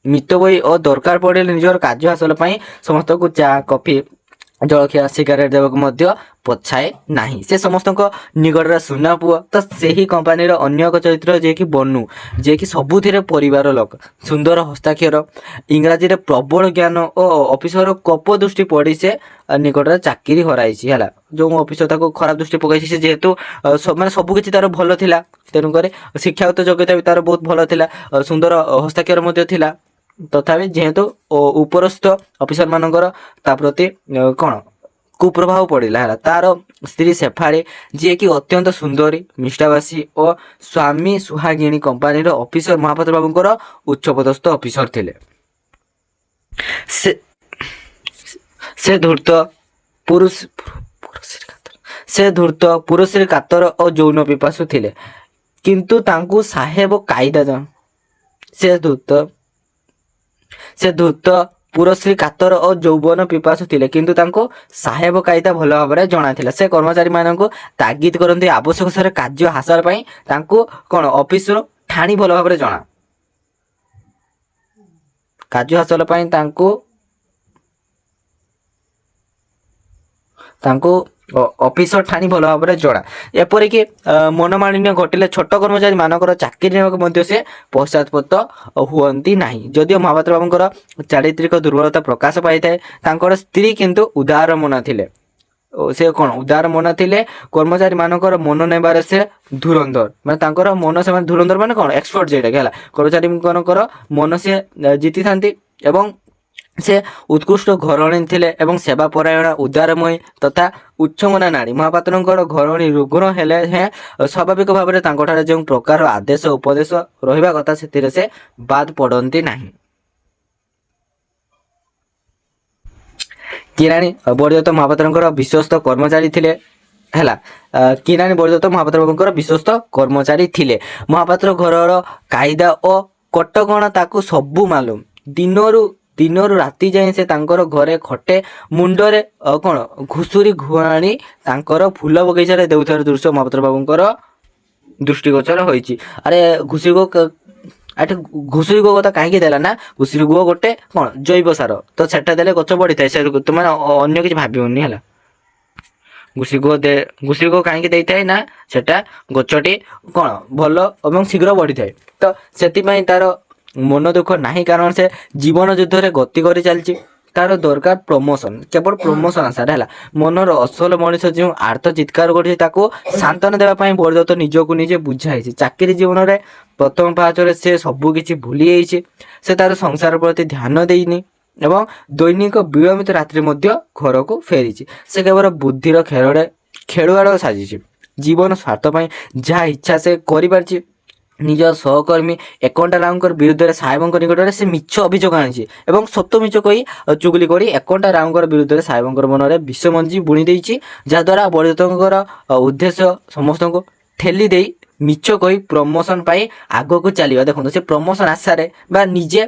ମିତବୋଇ ଓ ଦରକାର ପଡ଼ିଲେ ନିଜର କାର୍ଯ୍ୟ ହାସଲ ପାଇଁ ସମସ୍ତଙ୍କୁ ଚା, କଫି, ଜଳଖିଆ, ସିଗାରେଟ ଦେବାକୁ ମଧ୍ୟ ପଛାଏ ନାହିଁ। ସେ ସମସ୍ତଙ୍କ ନିକଟରେ ସୁନା ପୁଅ। ତ ସେହି କମ୍ପାନୀର ଅନ୍ୟ ଏକ ଚରିତ୍ର ଯିଏକି ବନୁ, ଯିଏକି ସବୁଥିରେ ପରିବାର ଲୋକ, ସୁନ୍ଦର ହସ୍ତାକ୍ଷର, ଇଂରାଜୀରେ ପ୍ରବଳ ଜ୍ଞାନ ଓ ଅଫିସର କପ ଦୃଷ୍ଟି ପଡ଼ି ସେ ନିକଟରେ ଚାକିରି ହରାଇଛି ହେଲା। ଯୋଉ ଅଫିସର ତାକୁ ଖରାପ ଦୃଷ୍ଟି ପକାଇଛି, ସେ ଯେହେତୁ ମାନେ ସବୁ କିଛି ତାର ଭଲ ଥିଲା, ତେଣୁକରି ଶିକ୍ଷାଗତ ଯୋଗ୍ୟତା ବି ତାର ବହୁତ ଭଲ ଥିଲା, ସୁନ୍ଦର ହସ୍ତାକ୍ଷର ମଧ୍ୟ ଥିଲା। ତଥାପି ଯେହେତୁ ଉପରସ୍ଥ ଅଫିସର ମାନଙ୍କର ତା ପ୍ରତି କଣ କୁପ୍ରଭାବ ପଡ଼ିଲା ହେଲା। ତାର ସ୍ତ୍ରୀ ଶେଫାଳୀ, ଯିଏକି ଅତ୍ୟନ୍ତ ସୁନ୍ଦରୀ, ମିଷ୍ଟାଭାଷୀ ଓ ସ୍ୱାମୀ ସୁହାଗିଣୀ କମ୍ପାନୀର ଅଫିସର ମହାପାତ୍ର ବାବୁଙ୍କର ଉଚ୍ଚପଦସ୍ଥ ଅଫିସର ଥିଲେ। ସେ ଧୂର୍ତ୍ତ ପୁରୁଷ ସେ ଧୂର୍ତ୍ତ ପୁରୁଷରେ କାତର ଓ ଯୌନ ପିପାସୁ ଥିଲେ, କିନ୍ତୁ ତାଙ୍କୁ ସାହେବ କାଇଦା ସେ ଧୂର୍ତ୍ତ ପୁରଶ୍ରୀ କାତର ଓ ଯୌବନ ପିପାସୁ ଥିଲେ, କିନ୍ତୁ ତାଙ୍କୁ ସାହେବ କାଇଦା ଭଲ ଭାବରେ ଜଣାଥିଲା। ସେ କର୍ମଚାରୀ ମାନଙ୍କୁ ତାଗିଦ କରନ୍ତି ଆବଶ୍ୟକ ସ୍ତରରେ କାର୍ଯ୍ୟ ହାସଲ ପାଇଁ। ତାଙ୍କୁ କଣ ଅଫିସର ଠାଣି ଭଲ ଭାବରେ ଜଣା, କାର୍ଯ୍ୟ ହାସଲ ପାଇଁ ତାଙ୍କୁ ଅଫିସର ଠାଣି ଭଲ ଭାବରେ ଜଣା। ଏପରିକି ମନମାଳିନ୍ୟ ଘଟିଲେ ଛୋଟ କର୍ମଚାରୀ ମାନଙ୍କର ଚାକିରି ନେବାକୁ ମଧ୍ୟ ସେ ପଶ୍ଚାତପଦ ହୁଅନ୍ତି ନାହିଁ। ଯଦିଓ ମହାପାତ୍ର ବାବୁଙ୍କର ଚାରିତ୍ରିକ ଦୁର୍ବଳତା ପ୍ରକାଶ ପାଇଥାଏ, ତାଙ୍କର ସ୍ତ୍ରୀ କିନ୍ତୁ ଉଦାର ମନା ଥିଲେ। ସେ କଣ ଉଦାର ମନା ଥିଲେ, କର୍ମଚାରୀ ମାନଙ୍କର ମନ ନେବାରେ ସେ ଧୁରନ୍ଧର, ମାନେ ତାଙ୍କର ମନ ସେମାନେ ଧୁରନ୍ଧର ମାନେ କଣ ଏକ୍ସପର୍ଟ ଯେଟା ହେଲା, କର୍ମଚାରୀ ମାନଙ୍କର ମନ ସେ ଜିତିଥାନ୍ତି। ଏବଂ ସେ ଉତ୍କୃଷ୍ଟ ଘରଣୀ ଥିଲେ ଏବଂ ସେବା ପରାୟଣ, ଉଦାରମୟୀ ତଥା ଉଚ୍ଚମନା ନାରୀ। ମହାପାତ୍ରଙ୍କର ଘରଣୀ ରୁଗ୍ଣ ହେଲେ ହେଁ ସ୍ୱାଭାବିକ ଭାବରେ ତାଙ୍କଠାରେ ଯେଉଁ ପ୍ରକାର ଆଦେଶ ଉପଦେଶ ରହିବା କଥା ସେଥିରେ ସେ ବାଦ ପଡ଼ନ୍ତି ନାହିଁ। କିରାଣୀ ବରଦତ୍ତ ମହାପାତ୍ରଙ୍କର ବିଶ୍ୱସ୍ତ କର୍ମଚାରୀ ଥିଲେ ହେଲା। କିରାଣୀ ବରଦତ୍ତ ମହାପାତ୍ର ବାବୁଙ୍କର ବିଶ୍ୱସ୍ତ କର୍ମଚାରୀ ଥିଲେ। ମହାପାତ୍ର ଘରର କାଇଦା ଓ କଟକଣା ତାକୁ ସବୁ ମାଲୁମ। ଦିନରୁ ରାତି ଯାଏଁ ସେ ତାଙ୍କର ଘରେ ଖଟେ ମୁଣ୍ଡରେ କଣ ଘୁଷୁରୀ ଘୁଆଣି ତାଙ୍କର ଫୁଲ ବଗିଚାରେ ଦେଉଥିବାର ଦୃଶ୍ୟ ମହାପାତ୍ର ବାବୁଙ୍କର ଦୃଷ୍ଟିଗୋଚର ହୋଇଛି। ଆରେ ଘୁଷୁରୀ ଗୋ କଥା କାହିଁକି ଦେଲା ନା, ଘୁଷୁରୀ ଗୋ ଗୋଟେ କଣ ଜୈବ ସାର, ତ ସେଟା ଦେଲେ ଗଛ ବଢିଥାଏ। ସେ ତୁମେ ଅନ୍ୟ କିଛି ଭାବିବନି ହେଲା। ଘୁଷୁରୀ ଗୋ କାହିଁକି ଦେଇଥାଏ ନା, ସେଟା ଗଛଟି କଣ ଭଲ ଏବଂ ଶୀଘ୍ର ବଢିଥାଏ। ତ ସେଥିପାଇଁ ତାର ମନ ଦୁଃଖ ନାହିଁ, କାରଣ ସେ ଜୀବନ ଯୁଦ୍ଧରେ ଗତି କରି ଚାଲିଛି। ତାର ଦରକାର ପ୍ରମୋସନ, କେବଳ ପ୍ରମୋସନ ଆଶାରେ ହେଲା। ମନର ଅସଲ ମଣିଷ ଯେଉଁ ଆର୍ତ ଚିତ୍କାର କରୁଛି, ତାକୁ ସାନ୍ତ୍ୱନା ଦେବା ପାଇଁ ବରଦତ୍ତ ନିଜକୁ ନିଜେ ବୁଝାଇଛି। ଚାକିରି ଜୀବନରେ ପ୍ରଥମ ପାହାଚରେ ସେ ସବୁ କିଛି ଭୁଲି ଯାଇଛି। ସେ ତାର ସଂସାର ପ୍ରତି ଧ୍ୟାନ ଦେଇନି ଏବଂ ଦୈନିକ ବିଳମ୍ବିତ ରାତ୍ରି ମଧ୍ୟ ଘରକୁ ଫେରିଛି। ସେ କେବଳ ବୁଦ୍ଧିର ଖେଳୁଆଡ଼ ସାଜିଛି। ଜୀବନ ସ୍ୱାର୍ଥ ପାଇଁ ଯାହା ଇଚ୍ଛା ସେ କରିପାରିଛି। ନିଜ ସହକର୍ମୀ ଏକଣ୍ଟା ରାଉଙ୍କର ବିରୁଦ୍ଧରେ ସାହେବଙ୍କ ନିକଟରେ ସେ ମିଛ ଅଭିଯୋଗ ଆଣିଛି ଏବଂ ସତ ମିଛ କହି ଚୁଗୁଲି କରି ଏକଣ୍ଟା ରାଉଙ୍କର ବିରୁଦ୍ଧରେ ସାହେବଙ୍କର ମନରେ ବିଷ ମଞ୍ଜି ବୁଣି ଦେଇଛି, ଯାହାଦ୍ୱାରା ବରଦତ୍ତଙ୍କର ଉଦ୍ଦେଶ୍ୟ ସମସ୍ତଙ୍କୁ ଠେଲି ଦେଇ ମିଛ କହି ପ୍ରମୋସନ ପାଇଁ ଆଗକୁ ଚାଲିବା। ଦେଖନ୍ତୁ ସେ ପ୍ରମୋସନ ଆଶାରେ ବା ନିଜେ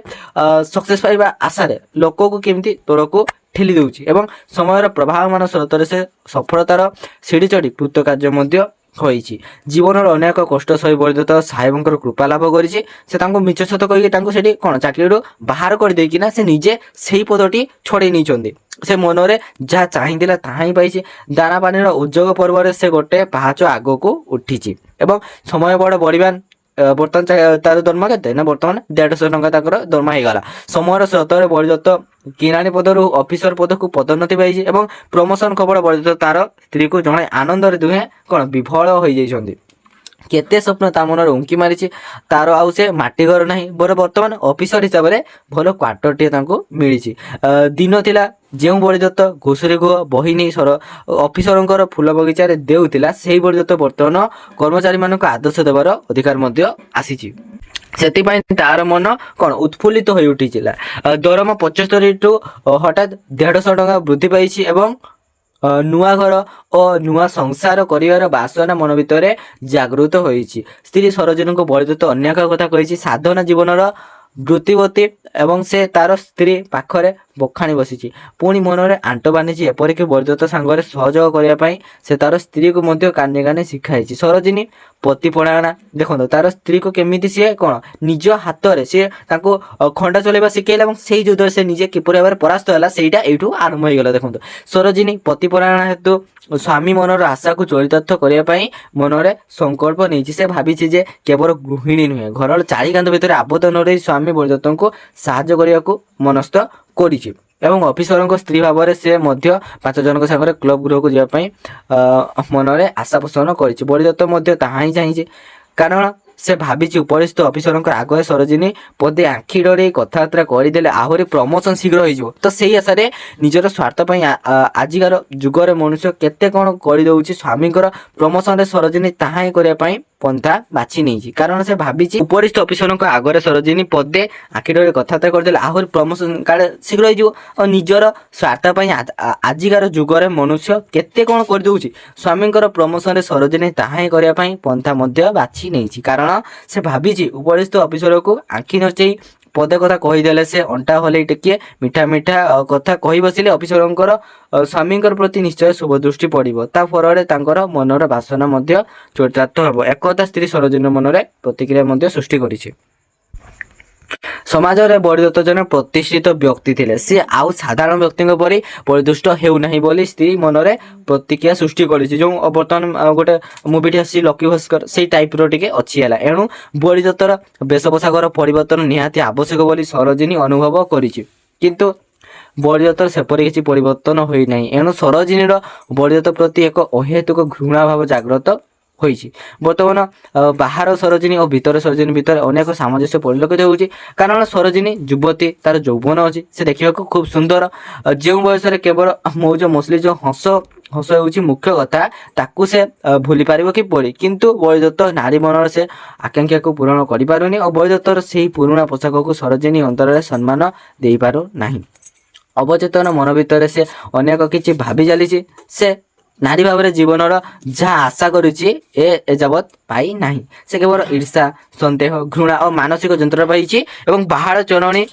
ସକ୍ସେସ୍ ପାଇବା ଆଶାରେ ଲୋକକୁ କେମିତି ତଳକୁ ଠେଲି ଦେଉଛି ଏବଂ ସମୟର ପ୍ରବାହମାନ ସ୍ରୋତରେ ସେ ସଫଳତାର ସିଡ଼ି ଚଢ଼ି କୃତକାର୍ଯ୍ୟ ମଧ୍ୟ ହୋଇଛି। ଜୀବନର ଅନେକ କଷ୍ଟ ସହି ବରଦତ୍ତ ସାହେବଙ୍କର କୃପା ଲାଭ କରିଛି। ସେ ତାଙ୍କୁ ମିଛ ସତ କହିକି ତାଙ୍କୁ ସେଠି କଣ ଚାକିରିରୁ ବାହାର କରିଦେଇକିନା ସେ ନିଜେ ସେଇ ପଦଟି ଛଡ଼େଇ ନେଇଛନ୍ତି। ସେ ମନରେ ଯାହା ଚାହିଁଥିଲା ତାହା ହିଁ ପାଇଛି। ଦାନା ପାଣିର ଉଦ୍ଯୋଗ ପର୍ବରେ ସେ ଗୋଟେ ପାହାଚ ଆଗକୁ ଉଠିଛି ଏବଂ ସମୟ ବଡ଼ ବଳିବାନ। ବର୍ତ୍ତମାନ ତାର ଦରମା କେତେ ନା, ବର୍ତ୍ତମାନ 150 ଟଙ୍କା ତାଙ୍କର ଦରମା ହେଇଗଲା। ସମୟର ସ୍ରୋତରେ ବରଦତ୍ତ କିରାଣୀ ପଦରୁ ଅଫିସର ପଦକୁ ପଦୋନ୍ନତି ପାଇଛି ଏବଂ ପ୍ରମୋସନ ଖବର ବରଦତ୍ତ ତାର ସ୍ତ୍ରୀକୁ ଜଣେ ଆନନ୍ଦରେ ଦୁହେଁ କଣ ବିଭୋଳ ହୋଇଯାଇଛନ୍ତି। କେତେ ସ୍ୱପ୍ନ ତା ମନରେ ଉଙ୍କି ମାରିଛି, ତାର ଆଉ ସେ ମାଟି ଘର ନାହିଁ। ବର୍ତ୍ତମାନ ଅଫିସର ହିସାବରେ ଭଲ କ୍ୱାର୍ଟରଟିଏ ତାଙ୍କୁ ମିଳିଛି। ଦିନ ଥିଲା ଯେଉଁ ବରଦତ୍ତ ଘୁଷୁରୀ ଗୁହ ବହି ନେଇ ଅଫିସରଙ୍କର ଫୁଲ ବଗିଚାରେ ଦେଉଥିଲା, ସେହି ବରଦତ୍ତ ବର୍ତ୍ତମାନ କର୍ମଚାରୀମାନଙ୍କୁ ଆଦର୍ଶ ଦେବାର ଅଧିକାର ମଧ୍ୟ ଆସିଛି। ସେଥିପାଇଁ ତାର ମନ କଣ ଉତ୍ଫୁଲ୍ଲିତ ହୋଇ ଉଠିଥିଲା। ଦରମା 75 ଟୁ ହଠାତ୍ 150 ଟଙ୍କା ବୃଦ୍ଧି ପାଇଛି ଏବଂ ନୂଆ ଘର ଓ ନୂଆ ସଂସାର କରିବାର ବାସନା ମନ ଭିତରେ ଜାଗୃତ ହୋଇଛି। ସ୍ତ୍ରୀ ସରୋଜିନୀଙ୍କୁ ବରଦତ୍ତ ଅନ୍ୟ ଏକ କଥା କହିଛି, ସାଧନା ଜୀବନର ବୃତ୍ତିବତୀ ଏବଂ ସେ ତାର ସ୍ତ୍ରୀ ପାଖରେ ବଖାଣି ବସିଛି। ପୁଣି ମନରେ ଆଣ୍ଟ ବାନ୍ଧିଛି, ଏପରିକି ବରଦତ୍ତ ସାଙ୍ଗରେ ସହଯୋଗ କରିବା ପାଇଁ ସେ ତାର ସ୍ତ୍ରୀକୁ ମଧ୍ୟ କାନି କାନି ଶିଖାଇଛି। ସରୋଜିନୀ ପତିପରାୟଣା, ଦେଖନ୍ତୁ ତାର ସ୍ତ୍ରୀକୁ କେମିତି ସିଏ କଣ ନିଜ ହାତରେ ସିଏ ତାଙ୍କୁ ଖଣ୍ଡା ଚଲେଇବା ଶିଖେଇଲା ଏବଂ ସେଇ ଯୁଦ୍ଧରେ ସେ ନିଜେ କିପରି ଭାବରେ ପରାସ୍ତ ହେଲା ସେଇଟା ଏଇଠୁ ଆରମ୍ଭ ହେଇଗଲା। ଦେଖନ୍ତୁ ସରୋଜିନୀ ପତିପରାୟଣା ହେତୁ ସ୍ୱାମୀ ମନର ଆଶାକୁ ଚରିତାର୍ଥ କରିବା ପାଇଁ ମନରେ ସଂକଳ୍ପ ନେଇଛି। ସେ ଭାବିଛି ଯେ କେବଳ ଗୃହିଣୀ ନୁହେଁ, ଘରର ଚାରିକାନ୍ଥ ଭିତରେ ଆବଦ୍ଧ ନ ରହି ସ୍ୱାମୀ ବରଦତ୍ତଙ୍କୁ ସାହାଯ୍ୟ କରିବାକୁ ମନସ୍ଥ କରିଛି ଏବଂ ଅଫିସରଙ୍କ ସ୍ତ୍ରୀ ଭାବରେ ସେ ମଧ୍ୟ 5 ଜଣଙ୍କ ସାଙ୍ଗରେ କ୍ଲବ ଗୃହକୁ ଯିବା ପାଇଁ ମନରେ ଆଶା ପୋଷଣ କରିଛି। ବରଦତ୍ତ ମଧ୍ୟ ତାହା ହିଁ ଚାହିଁଛି, କାରଣ ସେ ଭାବିଛି ଉପରିସ୍ଥ ଅଫିସରଙ୍କ ଆଗରେ ସରୋଜିନୀ ପଦେ ଆଖି ଡରେଇ କଥାବାର୍ତ୍ତା କରିଦେଲେ ଆହୁରି ପ୍ରମୋସନ ଶୀଘ୍ର ହେଇଯିବ। ତ ସେଇ ଆଶାରେ ନିଜର ସ୍ୱାର୍ଥ ପାଇଁ ଆଜିକାର ଯୁଗରେ ମନୁଷ୍ୟ କେତେ କଣ କରିଦେଉଛି। ସ୍ୱାମୀଙ୍କର ପ୍ରମୋସନରେ ସରୋଜିନୀ ତାହା ହିଁ କରିବା ପାଇଁ ପନ୍ଥା ବାଛି ନେଇଛି, କାରଣ ସେ ଭାବିଛି ଉପରିସ୍ଥ ଅଫିସରଙ୍କ ଆଗରେ ସରୋଜିନୀ ପଦେ ଆଖି ଡରେଇ କଥାବାର୍ତ୍ତା କରିଦେଲେ ଆହୁରି ପ୍ରମୋସନ କାଳେ ଶୀଘ୍ର ହେଇଯିବ। ଆଉ ନିଜର ସ୍ୱାର୍ଥ ପାଇଁ ଆଜିକାର ଯୁଗରେ ମନୁଷ୍ୟ କେତେ କଣ କରିଦେଉଛି। ସ୍ୱାମୀଙ୍କର ପ୍ରମୋସନରେ ସରୋଜିନୀ ତାହା ହିଁ କରିବା ପାଇଁ ପନ୍ଥା ମଧ୍ୟ ବାଛି ନେଇଛି, କାରଣ ସେ ଭାବିଛି ଉପରିସ୍ଥ ଅଫିସରକୁ ଆଖି ନଚେଇ ପଦେ କଥା କହିଦେଲେ ସେ ଅଣ୍ଟା ହଲେଇ ଟିକିଏ ମିଠା ମିଠା କଥା କହି ବସିଲେ ଅଫିସରଙ୍କର ସ୍ୱାମୀଙ୍କର ପ୍ରତି ନିଶ୍ଚୟ ଶୁଭ ଦୃଷ୍ଟି ପଡ଼ିବ। ତା ଫଳରେ ତାଙ୍କର ମନର ବାସନା ମଧ୍ୟ ଚରିତାର୍ଥ ହେବ। ଏକଥା ସ୍ତ୍ରୀ ସରୋଜିନୀର ମନରେ ପ୍ରତିକ୍ରିୟା ମଧ୍ୟ ସୃଷ୍ଟି କରିଛି। ସମାଜରେ ବରଦତ୍ତ ଜଣେ ପ୍ରତିଷ୍ଠିତ ବ୍ୟକ୍ତି ଥିଲେ। ସେ ଆଉ ସାଧାରଣ ବ୍ୟକ୍ତିଙ୍କ ପରି ପରିଦୁଷ୍ଟ ହେଉନାହିଁ ବୋଲି ସ୍ତ୍ରୀ ମନରେ ପ୍ରତିକ୍ରିୟା ସୃଷ୍ଟି କରିଛି। ଯେଉଁ ବର୍ତ୍ତମାନ ଗୋଟେ ମୁଭିଟି ଆସିଛି ଲକି ଭାସ୍କର, ସେଇ ଟାଇପର ଟିକେ ଅଛି ହେଲା। ଏଣୁ ବରଦତ୍ତର ବେଶ ପୋଷାକର ପରିବର୍ତ୍ତନ ନିହାତି ଆବଶ୍ୟକ ବୋଲି ସରୋଜିନୀ ଅନୁଭବ କରିଛି, କିନ୍ତୁ ବରଦତ୍ତର ସେପରି କିଛି ପରିବର୍ତ୍ତନ ହୋଇନାହିଁ। ଏଣୁ ସରୋଜିନୀର ବରଦତ୍ତ ପ୍ରତି ଏକ ଅହେତୁକ ଘୃଣା ଭାବ ଜାଗ୍ରତ ହୋଇଛି। ବର୍ତ୍ତମାନ ବାହାର ସରୋଜିନୀ ଓ ଭିତର ସରୋଜିନୀ ଭିତରେ ଅନେକ ସାମଞ୍ଜସ୍ୟ ପରିଲକ୍ଷିତ ହେଉଛି, କାରଣ ସରୋଜିନୀ ଯୁବତୀ, ତାର ଯୌବନ ଅଛି, ସେ ଦେଖିବାକୁ ଖୁବ୍ ସୁନ୍ଦର। ଯେଉଁ ବୟସରେ କେବଳ ମୌଜ ମସଲି ଯେଉଁ ହସ ହେଉଛି ମୁଖ୍ୟ କଥା, ତାକୁ ସେ ଭୁଲି ପାରିବ କିପରି? କିନ୍ତୁ ବରଦତ୍ତ ନାରୀ ମନର ସେ ଆକାଂକ୍ଷାକୁ ପୂରଣ କରିପାରୁନି ଓ ବରଦତ୍ତର ସେହି ପୁରୁଣା ପୋଷାକକୁ ସରୋଜିନୀ ଅନ୍ତରରେ ସମ୍ମାନ ଦେଇପାରୁନାହିଁ। ଅବଚେତନ ମନ ଭିତରେ ସେ ଅନେକ କିଛି ଭାବି ଚାଲିଛି। ସେ ନାରୀ ଭାବରେ ଜୀବନର ଯାହା ଆଶା କରୁଛି ଏଯାବତ୍ ପାଇ ନାହିଁ। ସେ କେବଳ ଈର୍ଷା, ସନ୍ଦେହ, ଘୃଣା ଓ ମାନସିକ ଯନ୍ତ୍ରଣା ପାଇଛି ଏବଂ ବାହାର ଚରଣୀ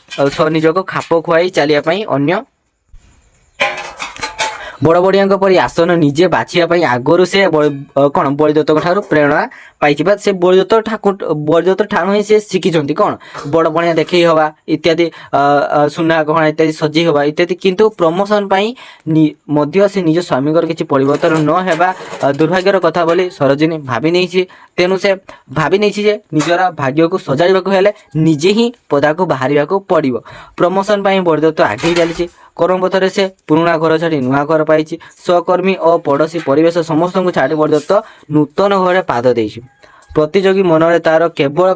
ନିଜକୁ ଖାପ ଖୁଆଇ ଚାଲିବା ପାଇଁ ଅନ୍ୟ ବଡ଼ ବଡ଼ିଆଙ୍କ ପରି ଆସନ ନିଜେ ବାଛିବା ପାଇଁ ଆଗରୁ ସେ କଣ ବରଦତ୍ତଙ୍କ ଠାରୁ ପ୍ରେରଣା ପାଇଛି ବା ସେ ବରଦତ୍ତ ଠାରୁ ହିଁ ସେ ଶିଖିଛନ୍ତି କଣ ବଡ଼ ବଡ଼ିଆ ଦେଖେଇ ହବା ଇତ୍ୟାଦି, ସୁନା ଗହଣା ଇତ୍ୟାଦି ସଜେଇ ହବା ଇତ୍ୟାଦି। କିନ୍ତୁ ପ୍ରମୋସନ ପାଇଁ ମଧ୍ୟ ସେ ନିଜ ସ୍ୱାମୀଙ୍କର କିଛି ପରିବର୍ତ୍ତନ ନ ହେବା ଦୁର୍ଭାଗ୍ୟର କଥା ବୋଲି ସରୋଜିନୀ ଭାବି ନେଇଛି। ତେଣୁ ସେ ଭାବି ନେଇଛି ଯେ ନିଜର ଭାଗ୍ୟକୁ ସଜାଡ଼ିବାକୁ ହେଲେ ନିଜେ ହିଁ ପଦାକୁ ବାହାରିବାକୁ ପଡ଼ିବ। ପ୍ରମୋସନ ପାଇଁ ବରଦତ୍ତ ଆଗେଇ ଚାଲିଛି। କର୍ମପଥରେ ସେ ପୁରୁଣା ଘର ଛାଡ଼ି ନୂଆ ଘର ପାଇଛି। ସହକର୍ମୀ ଓ ପଡ଼ୋଶୀ ପରିବେଶ ସମସ୍ତଙ୍କୁ ଛାଡ଼ି ବରଦତ୍ତ ନୂତନ ଘରେ ପାଦ ଦେଇଛି। ପ୍ରତିଯୋଗୀ ମନରେ ତାର କେବଳ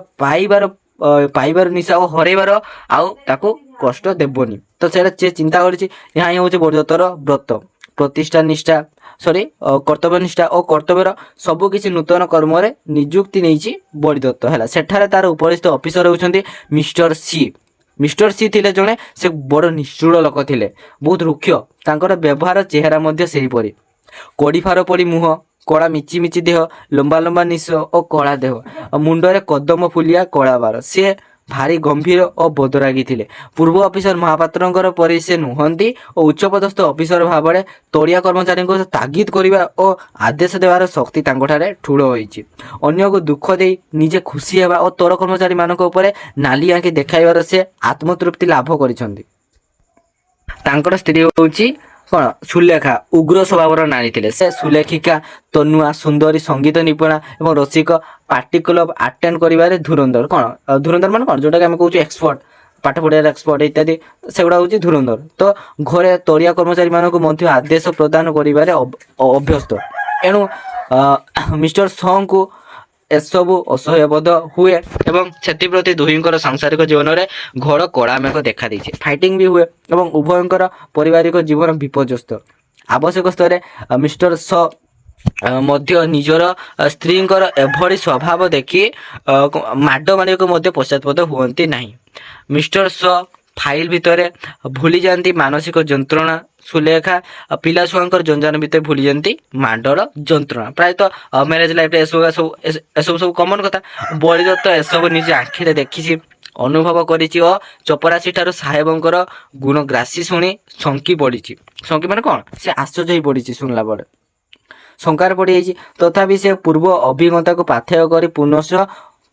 ପାଇବାର ନିଶା ଓ ହରେଇବାର ଆଉ ତାକୁ କଷ୍ଟ ଦେବନି। ତ ସେଇଟା ସେ ଚିନ୍ତା କରିଛି। ଏହା ହିଁ ହେଉଛି ବରଦତ୍ତର ବ୍ରତ। କର୍ତ୍ତବ୍ୟ ନିଷ୍ଠା ଓ କର୍ତ୍ତବ୍ୟର ସବୁ କିଛି ନୂତନ କର୍ମରେ ନିଯୁକ୍ତି ନେଇଛି ବରଦତ୍ତ ହେଲା। ସେଠାରେ ତାର ଉପରିସ୍ଥ ଅଫିସର ହେଉଛନ୍ତି ମିଷ୍ଟର ସି। ମିଷ୍ଟର ସି ଥିଲେ ଜଣେ ସେ ବଡ଼ ନିଷ୍ଠୁର ଲୋକ ଥିଲେ, ବହୁତ ରୁକ୍ଷ। ତାଙ୍କର ବ୍ୟବହାର ଚେହେରା ମଧ୍ୟ ସେହିପରି। କଡ଼ିଫାର ପରି ମୁହଁ, କଳା ମିଚି ମିଚି ଦେହ, ଲମ୍ବା ଲମ୍ବା ନିଶ ଓ କଳା ଦେହ, ମୁଣ୍ଡରେ କଦମ ଫୁଲିଆ କଳା ବାଳ। ସେ ଭାରି ଗମ୍ଭୀର ଓ ବଦରାଗୀ ଥିଲେ। ପୂର୍ବ ଅଫିସର ମହାପାତ୍ରଙ୍କର ପରି ସେ ନୁହନ୍ତି ଓ ଉଚ୍ଚପଦସ୍ଥ ଅଫିସର ଭାବରେ ତଳିଆ କର୍ମଚାରୀଙ୍କୁ ତାଗିଦ କରିବା ଓ ଆଦେଶ ଦେବାର ଶକ୍ତି ତାଙ୍କଠାରେ ଠୁଳ ହୋଇଛି। ଅନ୍ୟକୁ ଦୁଃଖ ଦେଇ ନିଜେ ଖୁସି ହେବା ଓ ତଳ କର୍ମଚାରୀମାନଙ୍କ ଉପରେ ନାଲି ଆଖି ଦେଖାଇବାର ସେ ଆତ୍ମତୃପ୍ତି ଲାଭ କରିଛନ୍ତି। ତାଙ୍କର ସ୍ତ୍ରୀ ହେଉଛି କଣ ସୁଲେଖା, ଉଗ୍ର ସ୍ୱଭାବର ନାରୀ ଥିଲେ। ସେ ସୁଲେଖିକା, ତନୁଆ, ସୁନ୍ଦରୀ, ସଙ୍ଗୀତ ନିପୁଣା ଏବଂ ରସିକ। ପାର୍ଟି କ୍ଲବ ଆଟେଣ୍ଡ କରିବାରେ ଧୁରନ୍ଧର। ଧୁରନ୍ଧର ମାନେ କଣ, ଯୋଉଟାକି ଆମେ କହୁଛୁ ଏକ୍ସପର୍ଟ, ପାଠ ପଢ଼ିବାର ଏକ୍ସପର୍ଟ ଇତ୍ୟାଦି, ସେଗୁଡ଼ା ହେଉଛି ଧୁରନ୍ଧର। ତ ଘରେ ତଳିଆ କର୍ମଚାରୀମାନଙ୍କୁ ମଧ୍ୟ ଆଦେଶ ପ୍ରଦାନ କରିବାରେ ଅଭ୍ୟସ୍ତ। ଏଣୁ ମିଷ୍ଟର ସଙ୍କୁ ଏସବୁ ଅସହ୍ୟବୋଧ ହୁଏ ଏବଂ ସେଥିପ୍ରତି ଦୁହିଁଙ୍କର ସାଂସାରିକ ଜୀବନରେ ଘୋର କଳା ମେଘ ଦେଖାଦେଇଛି। ଫାଇଟିଂ ବି ହୁଏ ଏବଂ ଉଭୟଙ୍କର ପାରିବାରିକ ଜୀବନ ବିପର୍ଯ୍ୟସ୍ତ। ଆବଶ୍ୟକ ସ୍ତରରେ ମିଷ୍ଟର ସ ମଧ୍ୟ ନିଜର ସ୍ତ୍ରୀଙ୍କର ଏଭଳି ସ୍ୱଭାବ ଦେଖି ମାଡ଼ ମାରିବାକୁ ମଧ୍ୟ ପଶ୍ଚାତପଦ ହୁଅନ୍ତି ନାହିଁ। ମିଷ୍ଟର ସ ଫାଇଲ ଭିତରେ ଭୁଲି ଯାଆନ୍ତି ମାନସିକ ଯନ୍ତ୍ରଣା। ସୁଲେଖା ପିଲା ଛୁଆଙ୍କର ଜଞ୍ଜାଳ ଭିତରେ ଭୁଲି ଯାଆନ୍ତି ମାଡ଼ର ଯନ୍ତ୍ରଣା। ପ୍ରାୟତଃ ମ୍ୟାରେଜ ଲାଇଫରେ ଏସବୁ ସବୁ କମନ କଥା। ବରଦତ୍ତ ଏସବୁ ନିଜ ଆଖିରେ ଦେଖିଛି। ଅନୁଭବ କରିଛି ଓ ଚପରାସି ଠାରୁ ସାହେବଙ୍କର ଗୁଣ ଗ୍ରାସୀ ଶୁଣି ଶଙ୍କି ପଡ଼ିଛି। ଶଙ୍କି ମାନେ କ'ଣ? ସେ ଆଶ୍ଚର୍ଯ୍ୟ ହେଇ ପଡ଼ିଛି ଶୁଣିଲା ପରେ, ଶଙ୍କାରେ ପଡ଼ିଯାଇଛି। ତଥାପି ସେ ପୂର୍ବ ଅଭିଜ୍ଞତାକୁ ପାଥେୟ କରି ପୁନଶ୍ଚ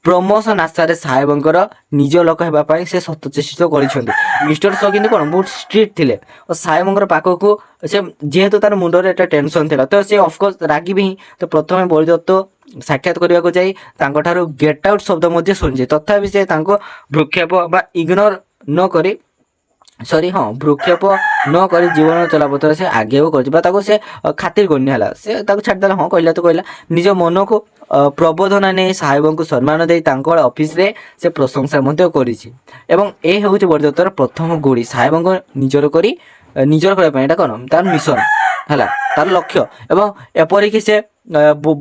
ପ୍ରମୋସନ ଆଶାରେ ସାହେବଙ୍କର ନିଜ ଲୋକ ହେବା ପାଇଁ ସେ ସଚେଷ୍ଟ କରିଛନ୍ତି। ମିଷ୍ଟର ଶ କିନ୍ତୁ କ'ଣ ବହୁତ ଷ୍ଟ୍ରିକ୍ଟ ଥିଲେ ଓ ସାହେବଙ୍କର ପାଖକୁ ସେ ଯେହେତୁ ତାର ମୁଣ୍ଡରେ ଏଟା ଟେନସନ ଥିଲା ତ ସେ ଅଫକୋର୍ସ ରାଗିବି ହିଁ। ତ ପ୍ରଥମେ ବଳିଦତ୍ତ ସାକ୍ଷାତ କରିବାକୁ ଯାଇ ତାଙ୍କଠାରୁ ଗେଟ୍ ଆଉଟ୍ ଶବ୍ଦ ମଧ୍ୟ ଶୁଣିଛି। ତଥାପି ସେ ତାଙ୍କୁ ଭ୍ରୂକ୍ଷେପ ବା ଇଗ୍ନୋର ନ କରି ଭ୍ରୂକ୍ଷେପ ନ କରି ଜୀବନ ଚଲାପଥରେ ସେ ଆଗେଇବାକୁ କରିଛି ବା ତାକୁ ସେ ଖାତିର କରିନି ହେଲା। ସେ ତାକୁ ଛାଡ଼ିଦେଲା, ହଁ କହିଲା ତ କହିଲା। ନିଜ ମନକୁ ପ୍ରବୋଧନା ନେଇ ସାହେବଙ୍କୁ ସମ୍ମାନ ଦେଇ ତାଙ୍କ ଅଫିସରେ ସେ ପ୍ରଶଂସା ମଧ୍ୟ କରିଛି। ଏବଂ ଏ ହେଉଛି ବଳିଦତ୍ତର ପ୍ରଥମ ଗୋଡ଼ି ସାହେବଙ୍କୁ ନିଜର କରିବା ପାଇଁ। ଏଇଟା କ'ଣ ତାର ମିଶନ ହେଲା, ତାର ଲକ୍ଷ୍ୟ। ଏବଂ ଏପରିକି ସେ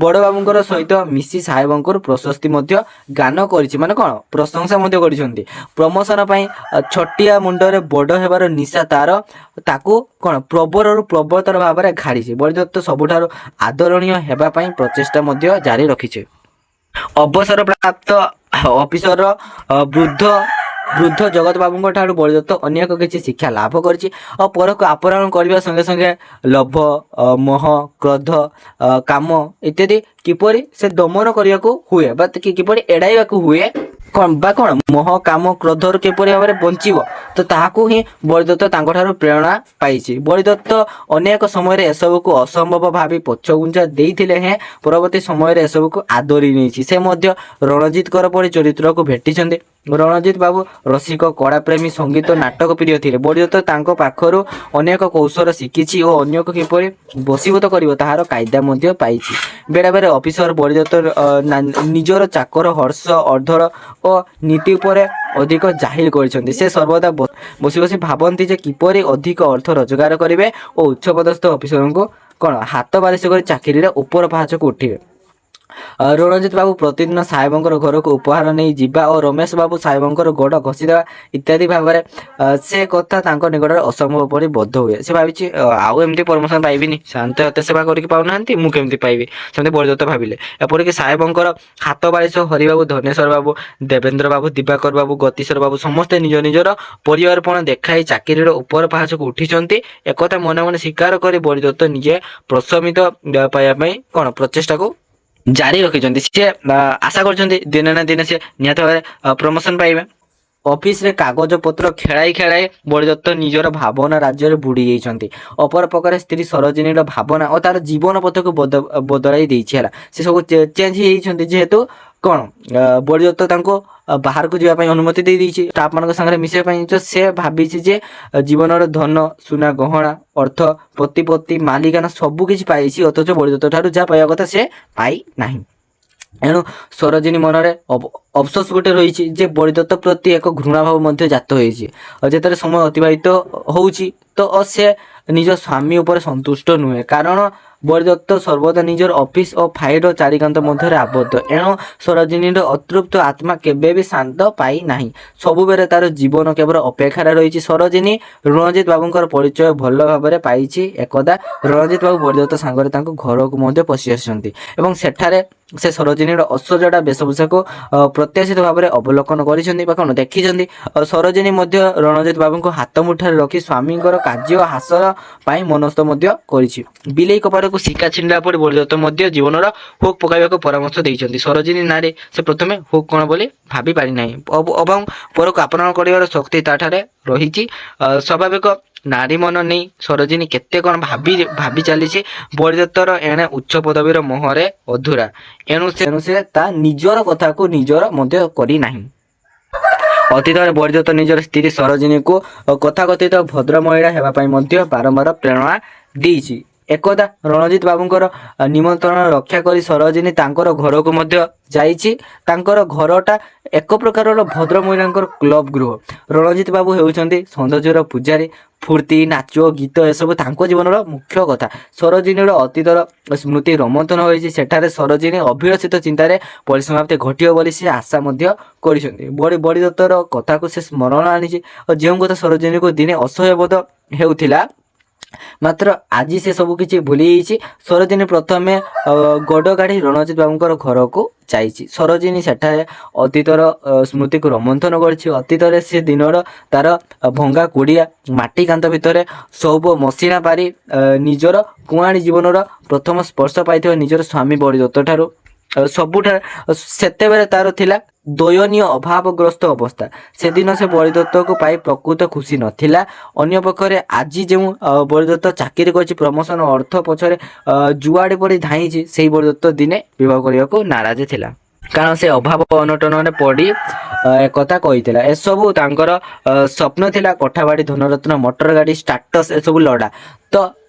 ବଡ଼ ବାବୁଙ୍କର ସହିତ ମିଶି ସାହେବଙ୍କର ପ୍ରଶସ୍ତି ମଧ୍ୟ ଗାନ କରିଛି, ମାନେ କ'ଣ ପ୍ରଶଂସା ମଧ୍ୟ କରିଛନ୍ତି। ପ୍ରମୋସନ ପାଇଁ ଛୋଟିଆ ମୁଣ୍ଡରେ ବଡ଼ ହେବାର ନିଶା ତାକୁ କ'ଣ ପ୍ରବଳରୁ ପ୍ରବଳତର ଭାବରେ ଘାଡ଼ିଛି। ବଳିଦତ୍ତ ସବୁଠାରୁ ଆଦରଣୀୟ ହେବା ପାଇଁ ପ୍ରଚେଷ୍ଟା ମଧ୍ୟ ଜାରି ରଖିଛି। ଅବସରପ୍ରାପ୍ତ ଅଫିସର ବୃଦ୍ଧ ଜଗତ ବାବୁଙ୍କ ଠାରୁ ବଳିଦତ୍ତ ଅନେକ କିଛି ଶିକ୍ଷା ଲାଭ କରିଛି ଓ ପରକୁ ଆପଣାର କରିବା ସଙ୍ଗେ ସଙ୍ଗେ ଲୋଭ, ମୋହ, କ୍ରୋଧ, କାମ ଇତ୍ୟାଦି କିପରି ସେ ଦମନ କରିବାକୁ ହୁଏ ବା କିପରି ଏଡ଼ାଇବାକୁ ହୁଏ, କ'ଣ ମୋହ, କାମ, କ୍ରୋଧରୁ କିପରି ଭାବରେ ବଞ୍ଚିବ, ତ ତାହାକୁ ହିଁ ବଳିଦତ୍ତ ତାଙ୍କଠାରୁ ପ୍ରେରଣା ପାଇଛି। ବଳିଦତ୍ତ ଅନେକ ସମୟରେ ଏସବୁକୁ ଅସମ୍ଭବ ଭାବି ପଛଘୁଞ୍ଚା ଦେଇଥିଲେ ହେଁ ପରବର୍ତ୍ତୀ ସମୟରେ ଏସବୁକୁ ଆଦରି ନେଇଛି। ସେ ମଧ୍ୟ ରଣଜିତଙ୍କର ପରି ଚରିତ୍ରକୁ ଭେଟିଛନ୍ତି। ରଣଜିତ ବାବୁ ରସିକ, କଳାପ୍ରେମୀ, ସଙ୍ଗୀତ, ନାଟକ ପ୍ରିୟ ଥିଲେ। ବଳିଦତ୍ତ ତାଙ୍କ ପାଖରୁ ଅନେକ କୌଶଳ ଶିଖିଛି ଓ ଅନ୍ୟକୁ କିପରି ବଶୀଭୂତ କରିବ ତାହାର କାଇଦା ମଧ୍ୟ ପାଇଛି। ବେଳେବେଳେ ଅଫିସର ବଳିଦତ୍ତ ନିଜର ଚାକର ହର୍ଷ, ଅର୍ଦ୍ଧର ଓ ନୀତି ଉପରେ ଅଧିକ ଜାହିର କରିଛନ୍ତି। ସେ ସର୍ବଦା ବସି ବସି ଭାବନ୍ତି ଯେ କିପରି ଅଧିକ ଅର୍ଥ ରୋଜଗାର କରିବେ ଓ ଉଚ୍ଚପଦସ୍ଥ ଅଫିସରଙ୍କୁ କ'ଣ ହାତ ବାରିଶ କରି ଚାକିରିରେ ଉପର ପାହାଚକୁ ଉଠିବେ। ରଣଜିତ ବାବୁ ପ୍ରତିଦିନ ସାହେବଙ୍କର ଘରକୁ ଉପହାର ନେଇ ଯିବା ଓ ରମେଶ ବାବୁ ସାହେବଙ୍କର ଗୋଡ଼ ଘଷିଦେବା ଇତ୍ୟାଦି ଭାବରେ ସେ କଥା ତାଙ୍କ ନିକଟରେ ଅସମ୍ଭବ ପରି ବୋଧ ହୁଏ। ସେ ଭାବିଛି ଆଉ ଏମିତି ପ୍ରମୋସନ ପାଇବିନି, ଶାନ୍ତ ଏତେ ସେବା କରିକି ପାଉନାହାନ୍ତି, ମୁଁ କେମିତି ପାଇବି, ସେମିତି ବଳିଦତ୍ତ ଭାବିଲେ। ଏପରିକି ସାହେବଙ୍କର ହାତ ବାରିଶ ହରିବାବୁ, ଧନେଶ୍ୱର ବାବୁ, ଦେବେନ୍ଦ୍ର ବାବୁ, ଦିବାକର ବାବୁ, ଗତିଶ୍ୱର ବାବୁ ସମସ୍ତେ ନିଜ ନିଜର ପରିବାରପଣ ଦେଖାଇ ଚାକିରିର ଉପର ପାହାଚକୁ ଉଠିଛନ୍ତି। ଏକଥା ମନେ ମନେ ସ୍ୱୀକାର କରି ବଳିଦତ୍ତ ନିଜେ ପ୍ରଶମିତ ପାଇବା ପାଇଁ କ'ଣ ପ୍ରଚେଷ୍ଟାକୁ ଜାରି ରଖିଛନ୍ତି। ସେ ଆଶା କରିଛନ୍ତି ଦିନେ ନା ଦିନେ ସେ ନିହାତି ଭାବରେ ପ୍ରମୋସନ ପାଇବେ। ଅଫିସରେ କାଗଜ ପତ୍ର ଖେଳାଇ ବଳିଦତ୍ତ ନିଜର ଭାବନା ରାଜ୍ୟରେ ବୁଡ଼ି ଯାଇଛନ୍ତି। ଅପର ପକ୍ଷରେ ସ୍ତ୍ରୀ ସରୋଜିନୀର ଭାବନା ଓ ତାର ଜୀବନ ପଥକୁ ବଦଳାଇ ଦେଇଛି ହେଲା। ସେ ସବୁ ଚେଞ୍ଜ ହେଇଯାଇଛନ୍ତି ଯେହେତୁ କ'ଣ ବଳିଦତ୍ତ ତାଙ୍କୁ ବାହାରକୁ ଯିବା ପାଇଁ ଅନୁମତି ଦେଇଛି, ଷ୍ଟାଫ ମାନଙ୍କ ସାଙ୍ଗରେ ମିଶିବା ପାଇଁ। ତ ସେ ଭାବିଛି ଯେ ଜୀବନର ଧନ, ସୁନା, ଗହଣା, ଅର୍ଥ, ପ୍ରତିପତ୍ତି, ମାଲିକାନା ସବୁ କିଛି ପାଇଛି, ଅଥଚ ବଳିଦତ୍ତ ଠାରୁ ଯାହା ପାଇବା କଥା ସେ ପାଇ ନାହିଁ। ଏଣୁ ସରୋଜିନୀ ମନରେ ଅଫସୋସ ଗୋଟେ ରହିଛି ଯେ ବଳିଦତ୍ତ ପ୍ରତି ଏକ ଘୃଣାଭାବ ମଧ୍ୟ ଜାତ ହୋଇଛି। ଯେତେବେଳେ ସମୟ ଅତିବାହିତ ହେଉଛି ତ ସେ ନିଜ ସ୍ୱାମୀ ଉପରେ ସନ୍ତୁଷ୍ଟ ନୁହେଁ, କାରଣ ବଳିଦତ୍ତ ସର୍ବଦା ନିଜର ଅଫିସ ଓ ଫାଇଲର ଚାରିକାନ୍ତ ମଧ୍ୟରେ ଆବଦ୍ଧ। ଏଣୁ ସରୋଜିନୀର ଅତୃପ୍ତ ଆତ୍ମା କେବେ ବି ଶାନ୍ତ ପାଇ ନାହିଁ। ସବୁବେଳେ ତାର ଜୀବନ କେବଳ ଅପେକ୍ଷାରେ ରହିଛି। ସରୋଜିନୀ ରଣଜିତ ବାବୁଙ୍କର ପରିଚୟ ଭଲ ଭାବରେ ପାଇଛି। ଏକଦା ରଣଜିତ ବାବୁ ବଳିଦତ୍ତ ସାଙ୍ଗରେ ତାଙ୍କ ଘରକୁ ମଧ୍ୟ ପଶି ଆସିଛନ୍ତି ଏବଂ ସେଠାରେ ସେ ସରୋଜିନୀର ଐଶ୍ୱର୍ଯ୍ୟଟା ବେଶଭୂଷାକୁ ପ୍ରତ୍ୟାଶିତ ଭାବରେ ଅବଲୋକନ କରିଛନ୍ତି ବା କ'ଣ ଦେଖିଛନ୍ତି। ସରୋଜିନୀ ମଧ୍ୟ ରଣଜିତ ବାବୁଙ୍କୁ ହାତ ମୁଠାରେ ରଖି ସ୍ୱାମୀଙ୍କର କାର୍ଯ୍ୟ ହାସଲ ପାଇଁ ମନସ୍ଥ ମଧ୍ୟ କରିଛି। ବିଲେଇ କପାଳକୁ ଶିକା ଛିଣ୍ଡିଲା ପରି ବଳିଦତ୍ତ ମଧ୍ୟ ଜୀବନର ହୁକ୍ ପକାଇବାକୁ ପରାମର୍ଶ ଦେଇଛନ୍ତି। ସରୋଜିନୀ ନାଁରେ ସେ ପ୍ରଥମେ ହୁକ୍ କ'ଣ ବୋଲି ଭାବି ପାରିନାହିଁ ଏବଂ ପରକୁ ଆପଣାର କରିବାର ଶକ୍ତି ତାଠାରେ ରହିଛି। ସ୍ୱାଭାବିକ ନାରୀ ମନ ନେଇ ସରୋଜିନୀ କେତେ କ'ଣ ଭାବି ଚାଲିଛି। ବଳିଦତ୍ତର ଏଣେ ଉଚ୍ଚ ପଦବୀର ମୋହରେ ଅଧୁରା, ଏଣୁ ସେ ତା ନିଜର କଥାକୁ ନିଜର ମଧ୍ୟ କରିନାହିଁ। ଅତୀତରେ ବଳିଦତ୍ତ ନିଜର ସ୍ତ୍ରୀ ସରୋଜିନୀକୁ ତଥାକଥିତ ଭଦ୍ର ମହିଳା ହେବା ପାଇଁ ମଧ୍ୟ ବାରମ୍ବାର ପ୍ରେରଣା ଦେଇଛି। ଏକଦା ରଣଜିତ ବାବୁଙ୍କର ନିମନ୍ତ୍ରଣ ରକ୍ଷା କରି ସରୋଜିନୀ ତାଙ୍କର ଘରକୁ ମଧ୍ୟ ଯାଇଛି। ତାଙ୍କର ଘରଟା ଏକ ପ୍ରକାରର ଭଦ୍ର ମହିଳାଙ୍କର କ୍ଲବ ଗୃହ। ରଣଜିତ ବାବୁ ହେଉଛନ୍ତି ସୌନ୍ଦର୍ଯ୍ୟର ପୂଜାରୀ। ଫୁର୍ତ୍ତି, ନାଚ, ଗୀତ ଏସବୁ ତାଙ୍କ ଜୀବନର ମୁଖ୍ୟ କଥା। ସରୋଜିନୀର ଅତୀତର ସ୍ମୃତି ରୋମନ୍ଥନ ହୋଇଛି। ସେଠାରେ ସରୋଜିନୀ ଅଭିଳଷିତ ଚିନ୍ତାରେ ପରିସମାପ୍ତି ଘଟିବ ବୋଲି ସେ ଆଶା ମଧ୍ୟ କରିଛନ୍ତି। ବଳିଦତ୍ତର କଥାକୁ ସେ ସ୍ମରଣ ଆଣିଛି ଓ ଯେଉଁ କଥା ସରୋଜିନୀକୁ ଦିନେ ଅସହ୍ୟ ବୋଧ ହେଉଥିଲା ମାତ୍ର ଆଜି ସେ ସବୁ କିଛି ଭୁଲି ଯାଇଛି। ସରୋଜିନୀ ପ୍ରଥମେ ଗୋଡ଼ କାଢ଼ି ରଣଜିତ ବାବୁଙ୍କର ଘରକୁ ଯାଇଛି। ସରୋଜିନୀ ସେଠାରେ ଅତୀତର ସ୍ମୃତିକୁ ରୋମନ୍ଥନ କରିଛି। ଅତୀତରେ ସେ ଦିନର ତାର ଭଙ୍ଗା କୁଡ଼ିଆ ମାଟି କାନ୍ଥ ଭିତରେ ସବୁ ମସିଣା ପାରି ନିଜର କୁଆଣୀ ଜୀବନର ପ୍ରଥମ ସ୍ପର୍ଶ ପାଇଥିବା ନିଜର ସ୍ୱାମୀ ବଳିଦତ୍ତ ଠାରୁ ସବୁଠାରେ ସେତେବେଳେ ତାର ଥିଲା ଦୟନୀୟ ଅଭାବଗ୍ରସ୍ତ ଅବସ୍ଥା। ସେଦିନ ସେ ବଳିଦତ୍ତକୁ ପାଇ ପ୍ରକୃତ ଖୁସି ନଥିଲା। ଅନ୍ୟପକ୍ଷରେ ଆଜି ଯେଉଁ ବଳିଦତ୍ତ ଚାକିରି କରିଛି, ପ୍ରମୋସନ ଅର୍ଥ ପଛରେ ଯୁଆଡ଼େ ପଡ଼ି ଧାଇଁଛି, ସେଇ ବଳିଦତ୍ତ ଦିନେ ବିବାହ କରିବାକୁ ନାରାଜ ଥିଲା। କାରଣ ସେ ଅଭାବ ଅନଟନରେ ପଡ଼ି ଏକଥା କହିଥିଲା। ଏସବୁ ତାଙ୍କର ସ୍ୱପ୍ନ ଥିଲା। କୋଠାବାଡ଼ି, ଧନରତ୍ନ, ମଟର ଗାଡ଼ି, ଷ୍ଟାଟସ୍ ଏସବୁ ଲଡ଼ା। ତ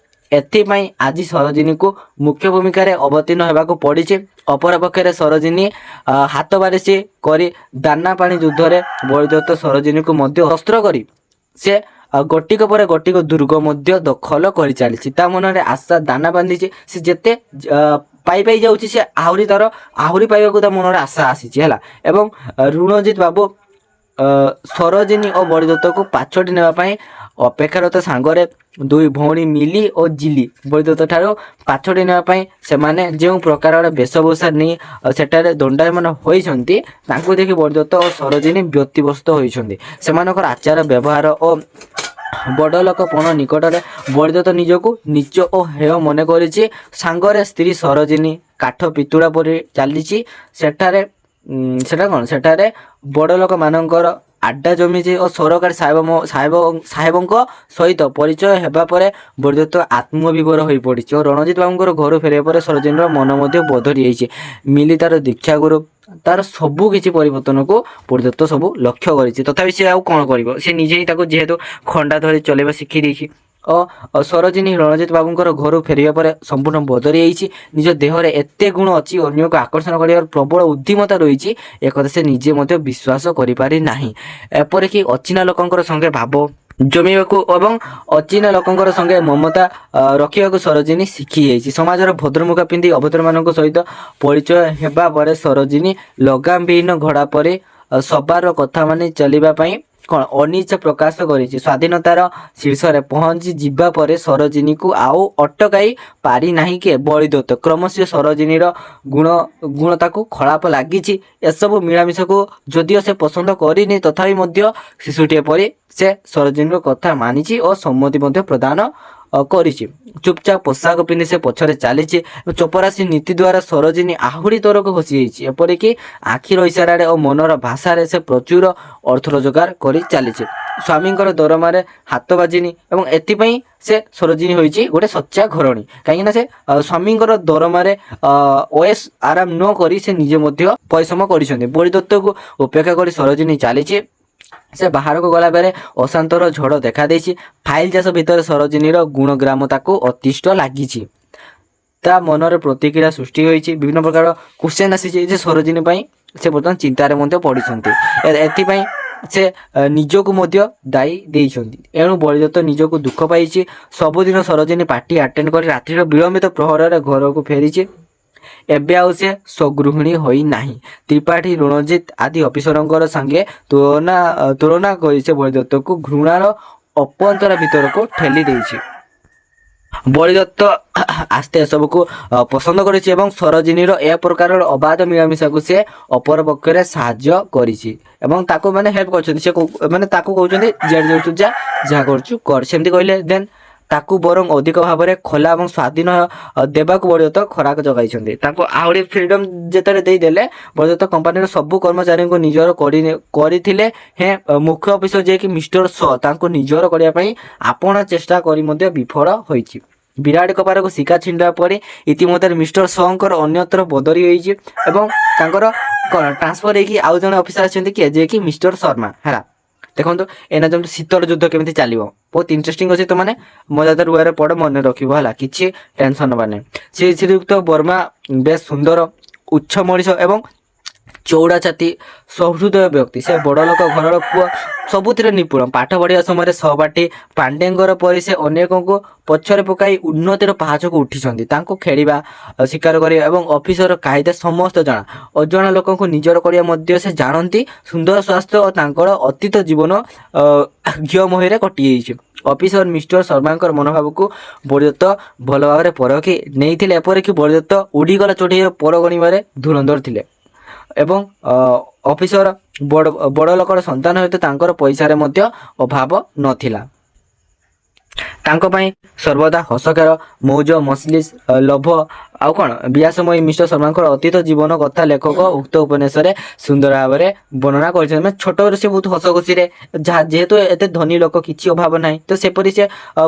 ଏଥିପାଇଁ ଆଜି ସରୋଜିନୀକୁ ମୁଖ୍ୟ ଭୂମିକାରେ ଅବତୀର୍ଣ୍ଣ ହେବାକୁ ପଡ଼ିଛି। ଅପରପକ୍ଷରେ ସରୋଜିନୀ ହାତ ବାରିଶି କରି ଦାନା ପାଣି ଯୁଦ୍ଧରେ ବଳିଦତ୍ତ ସରୋଜିନୀକୁ ମଧ୍ୟ ଅସ୍ତ୍ର କରି ସେ ଗୋଟିକ ପରେ ଗୋଟିକ ଦୁର୍ଗ ମଧ୍ୟ ଦଖଲ କରି ଚାଲିଛି। ତା ମନରେ ଆଶା ଦାନା ବାନ୍ଧିଛି। ସେ ଯେତେ ପାଇ ଯାଉଛି, ସେ ଆହୁରି ପାଇବାକୁ ତା ମନରେ ଆଶା ଆସିଛି ହେଲା। ଏବଂ ରଣଜିତ ବାବୁ ସରୋଜିନୀ ଓ ବଳିଦତ୍ତକୁ ପାଛୋଟି ନେବା ପାଇଁ ଅପେକ୍ଷାରତ। ସାଙ୍ଗରେ ଦୁଇ ଭଉଣୀ ମିଲି ଓ ଜିଲି ବଳିଦତ୍ତ ଠାରୁ ପାଛୋଟି ନେବା ପାଇଁ ସେମାନେ ଯେଉଁ ପ୍ରକାରର ବେଶଭୂଷା ନେଇ ସେଠାରେ ଦଣ୍ଡାୟମାନ ହୋଇଛନ୍ତି, ତାଙ୍କୁ ଦେଖି ବଳିଦତ୍ତ ଓ ସରୋଜିନୀ ବ୍ୟତିବ୍ୟସ୍ତ ହୋଇଛନ୍ତି। ସେମାନଙ୍କର ଆଚାର ବ୍ୟବହାର ଓ ବଡ଼ ଲୋକପଣ ନିକଟରେ ବଳିଦତ୍ତ ନିଜକୁ ନୀଚ ଓ ହେୟ ମନେ କରିଛି। ସାଙ୍ଗରେ ସ୍ତ୍ରୀ ସରୋଜିନୀ କାଠ ପିତୁଳା ପରି ଚାଲିଛି। ସେଠାରେ ବଡ଼ ଲୋକମାନଙ୍କର ଆଡ୍ଡା ଜମିଛି ଓ ସରକାରୀ ସାହେବଙ୍କ ସହିତ ପରିଚୟ ହେବା ପରେ ବଳିଦତ୍ତ ଆତ୍ମବିଭୋର ହୋଇପଡ଼ିଛି ଓ ରଣଜିତ ବାବୁଙ୍କର ଘରୁ ଫେରିବା ପରେ ସରୋଜିନୀର ମନ ମଧ୍ୟ ବଦଳି ଯାଇଛି। ମିଲି ତାର ଦୀକ୍ଷା ଗୁରୁ, ତାର ସବୁ କିଛି ପରିବର୍ତ୍ତନକୁ ବଳିଦତ୍ତ ସବୁ ଲକ୍ଷ୍ୟ କରିଛି। ତଥାପି ସେ ଆଉ କ'ଣ କରିବ? ସେ ନିଜେ ହିଁ ତାକୁ ଯେହେତୁ ଖଣ୍ଡା ଧରି ଚଲେଇବା ଶିଖି ଦେଇଛି ଓ ସରୋଜିନୀ ରଣଜିତ ବାବୁଙ୍କର ଘରୁ ଫେରିବା ପରେ ସମ୍ପୂର୍ଣ୍ଣ ବଦଳି ଯାଇଛି। ନିଜ ଦେହରେ ଏତେ ଗୁଣ ଅଛି, ଅନ୍ୟକୁ ଆକର୍ଷଣ କରିବାର ପ୍ରବଳ ଉଦ୍ଦିମତା ରହିଛି, ଏକଥା ସେ ନିଜେ ମଧ୍ୟ ବିଶ୍ୱାସ କରିପାରି ନାହିଁ। ଏପରିକି ଅଚିହ୍ନା ଲୋକଙ୍କର ସଙ୍ଗେ ଭାବ ଜମିବାକୁ ଏବଂ ଅଚିହ୍ନା ଲୋକଙ୍କର ସଙ୍ଗେ ମମତା ରଖିବାକୁ ସରୋଜିନୀ ଶିଖି ଯାଇଛି। ସମାଜର ଭଦ୍ରମୁଖା ପିନ୍ଧି ଅଭଦ୍ରମାନଙ୍କ ସହିତ ପରିଚୟ ହେବା ପରେ ସରୋଜିନୀ ଲଗାମବିହୀନ ଘୋଡ଼ା ପରି ସବାର କଥା ମାନି ଚାଲିବା ପାଇଁ ଅନିଚ୍ଛା ପ୍ରକାଶ କରିଛି। ସ୍ୱାଧୀନତାର ଶୀର୍ଷରେ ପହଞ୍ଚି ଯିବା ପରେ ସରୋଜିନୀକୁ ଆଉ ଅଟକାଇ ପାରି ନାହିଁ କି ବଳିଦତ୍ତ। କ୍ରମଶଃ ସରୋଜିନୀର ଗୁଣ ତାକୁ ଖରାପ ଲାଗିଛି। ଏସବୁ ମିଳାମିଶାକୁ ଯଦିଓ ସେ ପସନ୍ଦ କରିନି, ତଥାପି ମଧ୍ୟ ଶିଶୁଟିଏ ପରି ସେ ସରୋଜିନୀର କଥା ମାନିଛି ଓ ସମ୍ମତି ମଧ୍ୟ ପ୍ରଦାନ କରିଛି। ଚୁପଚାପ ପୋଷାକ ପିନ୍ଧି ସେ ପଛରେ ଚାଲିଛି। ଚପରାସୀ ନୀତି ଦ୍ୱାରା ସରୋଜିନୀ ଆହୁରି ତରକୁ ଖସି ଯାଇଛି। ଏପରିକି ଆଖିର ଇସାରାରେ ଓ ମନର ଭାଷାରେ ସେ ପ୍ରଚୁର ଅର୍ଥ ରୋଜଗାର କରି ଚାଲିଛି। ସ୍ୱାମୀଙ୍କର ଦରମାରେ ହାତ ବାଜିନି ଏବଂ ଏଥିପାଇଁ ସେ ସରୋଜିନୀ ହୋଇଛି ଗୋଟେ ସଚ୍ଚା ଘରଣୀ। କାହିଁକିନା ସେ ସ୍ୱାମୀଙ୍କର ଦରମାରେ ଓଏସ୍ ଆରାମ ନ କରି ସେ ନିଜେ ମଧ୍ୟ ପରିଶ୍ରମ କରିଛନ୍ତି। ବଳିଦତ୍ତକୁ ଉପେକ୍ଷା କରି ସରୋଜିନୀ ଚାଲିଛି। ସେ ବାହାରକୁ ଗଲାବେଳେ ଅଶାନ୍ତର ଝଡ଼ ଦେଖାଦେଇଛି। ଫାଇଲ ଚାଷ ଭିତରେ ସରୋଜିନୀର ଗୁଣଗ୍ରାମ ତାକୁ ଅତିଷ୍ଠ ଲାଗିଛି। ତା ମନରେ ପ୍ରତିକ୍ରିୟା ସୃଷ୍ଟି ହୋଇଛି। ବିଭିନ୍ନ ପ୍ରକାର କ୍ୱେଶ୍ଚନ୍ ଆସିଛି ଯେ ସରୋଜିନୀ ପାଇଁ ସେ ବର୍ତ୍ତମାନ ଚିନ୍ତାରେ ମଧ୍ୟ ପଡ଼ିଛନ୍ତି। ଏଥିପାଇଁ ସେ ନିଜକୁ ମଧ୍ୟ ଦାୟୀ ଦେଇଛନ୍ତି। ଏଣୁ ବଳିଦତ୍ତ ନିଜକୁ ଦୁଃଖ ପାଇଛି। ସବୁଦିନ ସରୋଜିନୀ ପାର୍ଟି ଆଟେଣ୍ଡ କରି ରାତ୍ରିର ବିଳମ୍ବିତ ପ୍ରହରରେ ଘରକୁ ଫେରିଛି। ଏବେ ଆଉ ସେ ସ୍ୱଗୃହିଣୀ ହୋଇନାହିଁ। ତ୍ରିପାଠୀ, ରଣଜିତ ଆଦି ଅଫିସରଙ୍କର ସାଙ୍ଗେ ତୁଳନା କରି ସେ ବଳିଦତ୍ତକୁ ଘୃଣାର ଅପନ୍ତରା ଭିତରକୁ ଠେଲି ଦେଇଛି। ବଳିଦତ୍ତ ଆସ୍ତେ ଏସବୁକୁ ପସନ୍ଦ କରିଛି ଏବଂ ସରୋଜିନୀର ଏ ପ୍ରକାରର ଅବାଧ ମିଳାମିଶାକୁ ସେ ଅପରପକ୍ଷରେ ସାହାଯ୍ୟ କରିଛି ଏବଂ ତାକୁ ହେଲ୍ପ କରିଛନ୍ତି। ସେ ତାକୁ କହୁଛନ୍ତି ଯାହା କରୁଛୁ କର, ସେମିତି କହିଲେ ଦେନ୍ ତାକୁ ବରଂ ଅଧିକ ଭାବରେ ଖୋଲା ଏବଂ ସ୍ୱାଧୀନ ଦେବାକୁ ବଳିଦତ୍ତ ଖୋରାକ ଯୋଗାଇଛନ୍ତି। ତାଙ୍କୁ ଆହୁରି ଫ୍ରିଡମ୍ ଯେତେବେଳେ ଦେଇଦେଲେ, ବଳିଦତ୍ତ କମ୍ପାନୀର ସବୁ କର୍ମଚାରୀଙ୍କୁ ନିଜର କରିଥିଲେ। ମୁଖ୍ୟ ଅଫିସର ଯିଏକି ମିଷ୍ଟର ଶ, ତାଙ୍କୁ ନିଜର କରିବା ପାଇଁ ଆପଣ ଚେଷ୍ଟା କରି ମଧ୍ୟ ବିଫଳ ହୋଇଛି। ବିରାଟ କପାରକୁ ଶିକା ଛିଣ୍ଡିବା ପରେ ଇତିମଧ୍ୟରେ ମିଷ୍ଟର ଶଙ୍କର ଅନ୍ୟତ୍ର ବଦଳି ହୋଇଛି ଏବଂ ତାଙ୍କର ଟ୍ରାନ୍ସଫର ହେଇକି ଆଉ ଜଣେ ଅଫିସର ଅଛନ୍ତି କିଏ, ଯିଏକି ମିଷ୍ଟର ଶର୍ମା ହେଲା। ଦେଖନ୍ତୁ ଏଇନା ଯେମିତି ଶୀତଳ ଯୁଦ୍ଧ କେମିତି ଚାଲିବ, ବହୁତ ଇଣ୍ଟରେଷ୍ଟିଂ ଅଛି। ତ ମଜାଦାର ୱେରେ ପଢ଼, ମନେ ରଖିବ ହେଲା, କିଛି ଟେନସନ୍ ନେବାର ନାହିଁ। ଶ୍ରୀଯୁକ୍ତ ବର୍ମା ବେଶ ସୁନ୍ଦର ଉଚ୍ଚ ମଣିଷ ଏବଂ ଚଉଡ଼ା ଛାତି ସହୃଦୟ ବ୍ୟକ୍ତି। ସେ ବଡ଼ ଲୋକ ଘରର ପୁଅ, ସବୁଥିରେ ନିପୁଣ। ପାଠ ପଢ଼ିବା ସମୟରେ ସହପାଠୀ ପାଣ୍ଡେଙ୍କର ପରି ସେ ଅନେକଙ୍କୁ ପଛରେ ପକାଇ ଉନ୍ନତିର ପାହାଚକୁ ଉଠିଛନ୍ତି। ତାଙ୍କୁ ଖେଳିବା, ଶିକାର କରିବା ଏବଂ ଅଫିସର କାଇଦା ସମସ୍ତ ଜଣା। ଅଜଣା ଲୋକଙ୍କୁ ନିଜର କରିବା ମଧ୍ୟ ସେ ଜାଣନ୍ତି। ସୁନ୍ଦର ସ୍ୱାସ୍ଥ୍ୟ ଓ ତାଙ୍କର ଅତୀତ ଜୀବନ ଘିଅମହିରେ କଟିଯାଇଛି। ଅଫିସର ମିଷ୍ଟର ଶର୍ମାଙ୍କର ମନୋଭାବକୁ ବରଦତ୍ତ ଭଲ ଭାବରେ ପରଖି ନେଇଥିଲେ। ଏପରିକି ବରଦତ୍ତ ଉଡ଼ିଗଲା ଚଢ଼େଇର ପର ଗଣିବାରେ ଧୁରନ୍ଧର ଥିଲେ ଏବଂ ଅଫିସର ବଡ଼ ଲୋକର ସନ୍ତାନ ହେତୁ ତାଙ୍କର ପଇସାରେ ମଧ୍ୟ ଅଭାବ ନଥିଲା। ତାଙ୍କ ପାଇଁ ସର୍ବଦା ହସଖେଳ, ମୌଜ ମସଲିସ, ଲୋଭ ଆଉ କ'ଣ ବିଳାସମୟୀ ମିଷ୍ଟର ଶର୍ମାଙ୍କର ଅତୀତ ଜୀବନ କଥା ଲେଖକ ଉକ୍ତ ଉପନ୍ୟାସରେ ସୁନ୍ଦର ଭାବରେ ବର୍ଣ୍ଣନା କରିଛନ୍ତି। ମାନେ ଛୋଟରୁ ସେ ବହୁତ ହସ ଖୁସିରେ, ଯେହେତୁ ଏତେ ଧନୀ ଲୋକ, କିଛି ଅଭାବ ନାହିଁ, ତ ସେପରି ସେ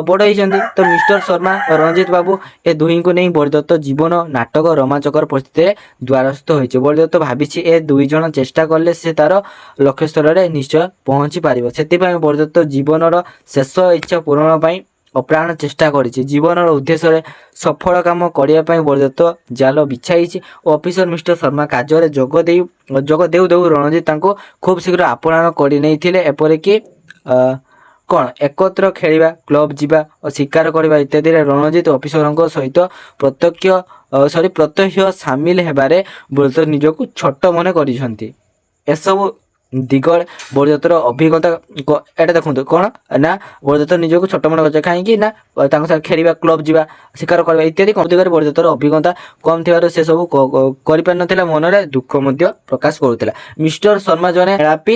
ବଡ଼ ହେଇଛନ୍ତି। ତ ମିଷ୍ଟର ଶର୍ମା ରଣଜିତ ବାବୁ ଏ ଦୁହିଁଙ୍କୁ ନେଇ ବରଦତ୍ତ ଜୀବନ ନାଟକ ରୋମାଞ୍ଚକର ପରିସ୍ଥିତିରେ ଦ୍ୱାରସ୍ଥ ହୋଇଛି। ବରଦତ୍ତ ଭାବିଛି ଏ ଦୁଇ ଜଣ ଚେଷ୍ଟା କଲେ ସେ ତାର ଲକ୍ଷ୍ୟସ୍ଥଳରେ ନିଶ୍ଚୟ ପହଞ୍ଚି ପାରିବ। ସେଥିପାଇଁ ବରଦତ୍ତ ଜୀବନର ଶେଷ ଇଚ୍ଛା ପୂରଣ ପାଇଁ ଅପ୍ରାଣ ଚେଷ୍ଟା କରିଛି। ଜୀବନର ଉଦ୍ଦେଶ୍ୟରେ ସଫଳ କାମ କରିବା ପାଇଁ ବରଦତ୍ତ ଜାଲ ବିଛାଇଛି ଓ ଅଫିସର ମିଷ୍ଟର ଶର୍ମା କାର୍ଯ୍ୟରେ ଯୋଗ ଦେଉ ଦେଉ ରଣଜିତ ତାଙ୍କୁ ଖୁବ୍ ଶୀଘ୍ର ଆପଣାର କରିନେଇଥିଲେ। ଏପରିକି କ'ଣ ଏକତ୍ର ଖେଳିବା, କ୍ଲବ ଯିବା ଓ ଶିକାର କରିବା ଇତ୍ୟାଦିରେ ରଣଜିତ ଅଫିସରଙ୍କ ସହିତ ପ୍ରତ୍ୟକ୍ଷ ସାମିଲ ହେବାରେ ବରଦତ୍ତ ନିଜକୁ ଛୋଟ ମନେ କରିଛନ୍ତି। ଏସବୁ ଦିଗରେ ବରଦତ୍ତର ଅଭିଜ୍ଞତା ଏଇଟା ଦେଖନ୍ତୁ କ'ଣ ନା ବରଦତ୍ତ ନିଜକୁ ଛୋଟ ମନେ କରିছে କାହିଁକି ନା ତାଙ୍କ ସାଙ୍ଗେ ଖେଳିବା, କ୍ଲବ ଯିବା, ଶିକାର କରିବା ଇତ୍ୟାଦି କ'ଣ ଦିଗରେ ବରଦତ୍ତର ଅଭିଜ୍ଞତା କମ୍ ଥିବାରୁ ସେ ସବୁ କରିପାରିନଥିଲା। ମନରେ ଦୁଃଖ ମଧ୍ୟ ପ୍ରକାଶ କରୁଥିଲା। ମିଷ୍ଟର ଶର୍ମା ଜଣେ ମେଳାପୀ